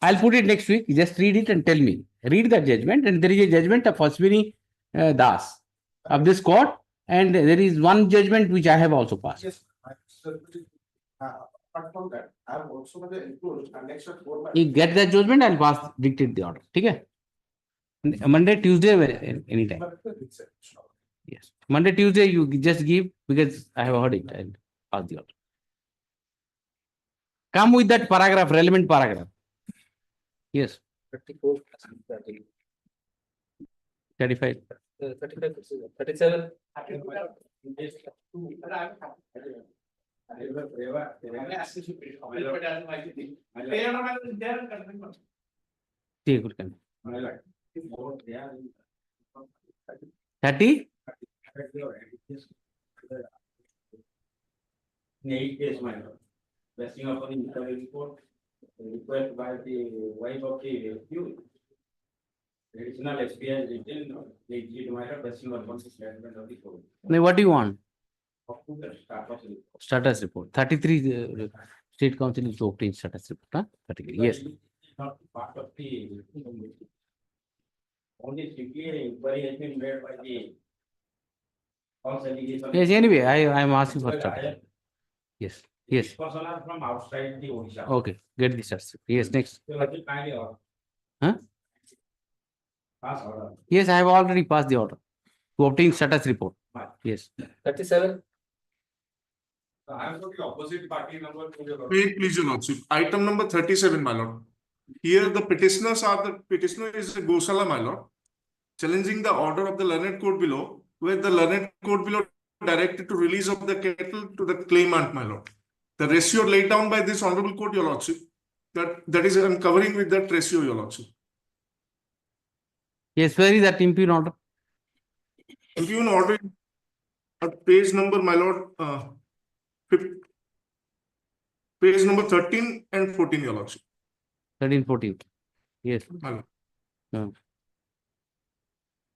I'll put it next week. Just read it and tell me. Read the judgment, and there is a judgment of Ashwini Das of this court, and there is one judgment which I have also passed. Yes, apart from that, I have also got the enclosed annex of 4 by. You get that judgment, I'll pass, dictate the order. Okay? Monday, Tuesday, anytime. Yes. Monday, Tuesday, you just give because I have heard it. I'll pass the order. Come with that paragraph, relevant paragraph. Yes. 34, 35. 37. Take good count. 30? In 8 days, my lord. Resting upon the interim report requested by the wife of the accused. Additional experience written, they did my lord, resting upon the statement of the court. Now, what do you want? up to the status report. Status report. 33 State Council is to obtain status report. Huh? 33. Yes. Not part of the. Only strictly inquiry has been made by the. False allegation. Yes. Anyway, I am asking for Because I status. am- Yes. These Yes. person are from outside the Odisha. Okay. Get the status report. Yes. Next. So let me kindly order. Huh? Pass order. Yes. I have already passed the order to obtain status report. Yes. 37. I am for the opposite party number. Wait, please, your lordship. Item number 37, my lord. Here the petitioner is Gosala, my lord, challenging the order of the learned court below, where the learned court below directed to release of the cattle to the claimant, my lord. The ratio laid down by this honorable court, your lordship, that is I'm covering with that ratio, your lordship. Yes. Where is that impugn order? Impugn order at page number, my lord, page number 13 and 14, your lordship. 13, 14. Yes. My lord.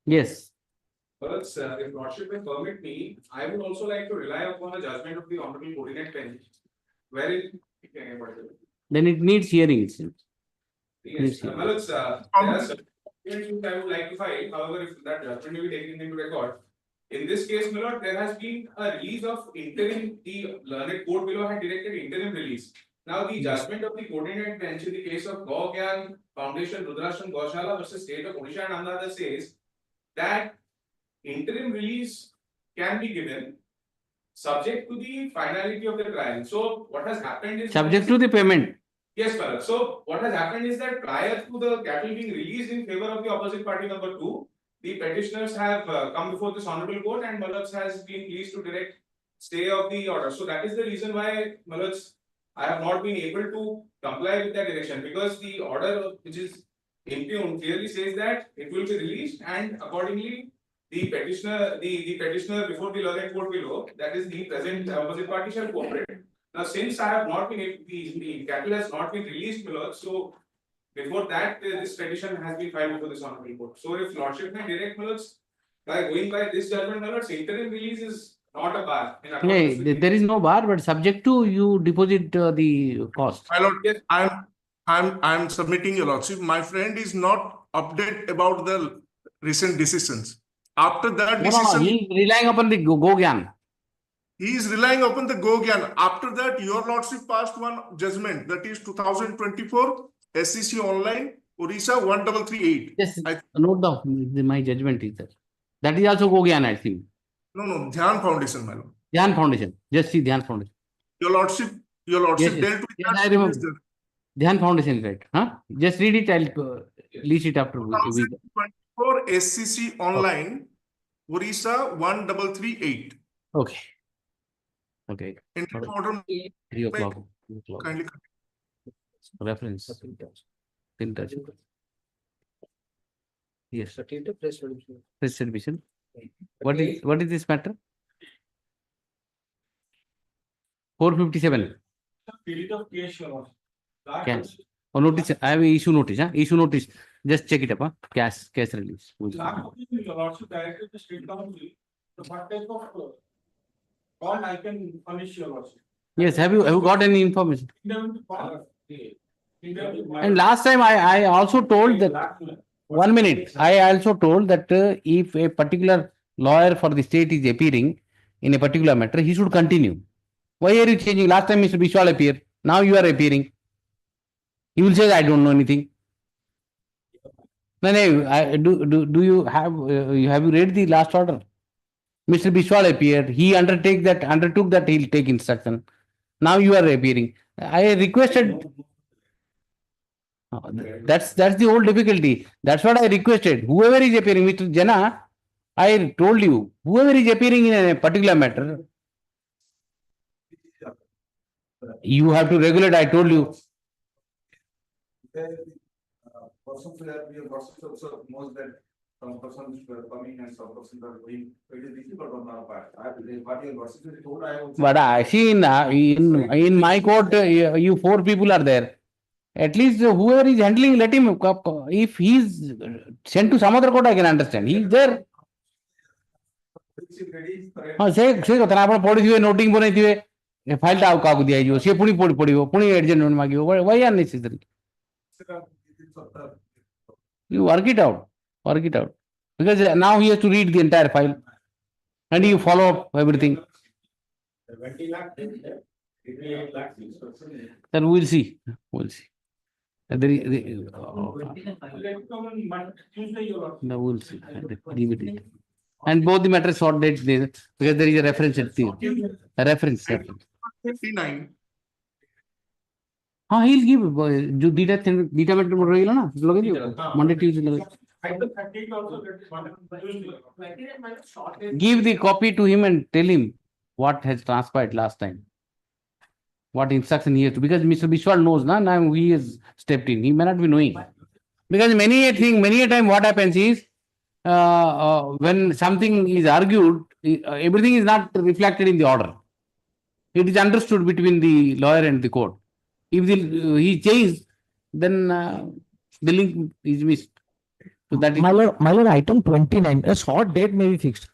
Yes. First, if lordship may permit me, I would also like to rely upon the judgment of the honorable coordinate bench, wherein. Then it needs hearing. Yes, my lords, there are certain things I would like to file, however, if that judgment may be taken into record. In this case, my lord, there has been a release of interim, the learned court below had directed interim release. Now, the judgment of the coordinate bench in the case of Go Gyan Foundation, Rudrashram Goshala versus State of Odisha and Andhra says that interim release can be given subject to the finality of the trial. So, what has happened is Subject to the payment. yes, Parag. So, what has happened is that prior to the cattle being released in favor of the opposite party number 2, the petitioners have come before this honorable court and Malaj has been pleased to direct stay of the order. So, that is the reason why Malaj, I have not been able to comply with that direction because the order which is impugned clearly says that it will be released and accordingly the petitioner before the learned court below, that is the present opposite party shall cooperate. Now, since I have not been able, the cattle has not been released, my lord, so before that, this petition has been filed before this honorable court. So, if lordship may direct, my lords, by going by this judgment, my lords, interim release is not a bar. Yeah, there is no bar, but subject to you deposit the cost. My lord, yes, I'm submitting your lordship. My friend is not updated about the recent decisions. After that decision, he is relying upon the Gogyan. He is relying upon the Gogyan. After that, your lordship passed one judgment, that is 2024 SEC online Orissa 1338. Yes, note down my judgment is that. That is also Gogyan, I think. No, Dhyan Foundation, my lord. Dhyan Foundation. Just see Dhyan Foundation. Your lordship Yes, dealt with yes, that. I remember. Dhyan Foundation is right. Huh? Just read it. I'll lease it after. 2024 SEC online Orissa 1338. Okay. Okay. In that order, 3 o'clock. kindly. Reference. In touch. Yes. Press admission. What is this matter? 457. Period of case, your lordship. Cash. Oh, notice. I have issue notice. Huh? Issue notice. Just check it up. Huh? Cash release. Your lordship directed the state council, the what type of bond I can punish your lordship. Yes. Have you got any information? And last time I also told that 1 minute. I also told that if a particular lawyer for the state is appearing in a particular matter, he should continue. Why are you changing? Last time Mr. Bishwal appeared. Now you are appearing. He will say, I don't know anything. No, do you have you read the last order? Mr. Bishwal appeared. He undertook that he will take instruction. Now you are appearing. I requested. That's the whole difficulty. That's what I requested. Whoever is appearing, Mr. Jana, I told you, whoever is appearing in a particular matter, you have to regulate. I told you. Persons where we have also knows that some persons were coming and some persons are going. It is difficult on our part. What your lordship is told, I also. But I see in my court, you 4 people are there. At least whoever is handling, let him. If he is sent to some other court, I can understand. He is there. ହଁ ସେ କଥା ଆପଣ ପଢିଥିବେ noting ବନେଇଥିବେ file ଟା ଆଉ କାହାକୁ ଦିଆଯିବ ସିଏ ପୁଣି ପଢିବ ପୁଣି ଏଡଜେଣ୍ଟମେଣ୍ଟ ମାଗିବ why unnecessary you work it out because now he has to read the entire file and you follow up everything 20 lakh, 88 lakh. then we'll see there is, no, we'll see leave it. And both the matters short dates there because there is a reference at the reference 59. हाँ he'll give जो data matter बोल रही है ना लगे दियो Monday Tuesday लगे give the copy to him and tell him what has transpired last time what instruction he has to because Mr. Bishwal knows now he has stepped in he may not be knowing because many a time what happens is when something is argued everything is not reflected in the order it is understood between the lawyer and the court if he changed then the link is missed so that is my lord item 29 a short date may be fixed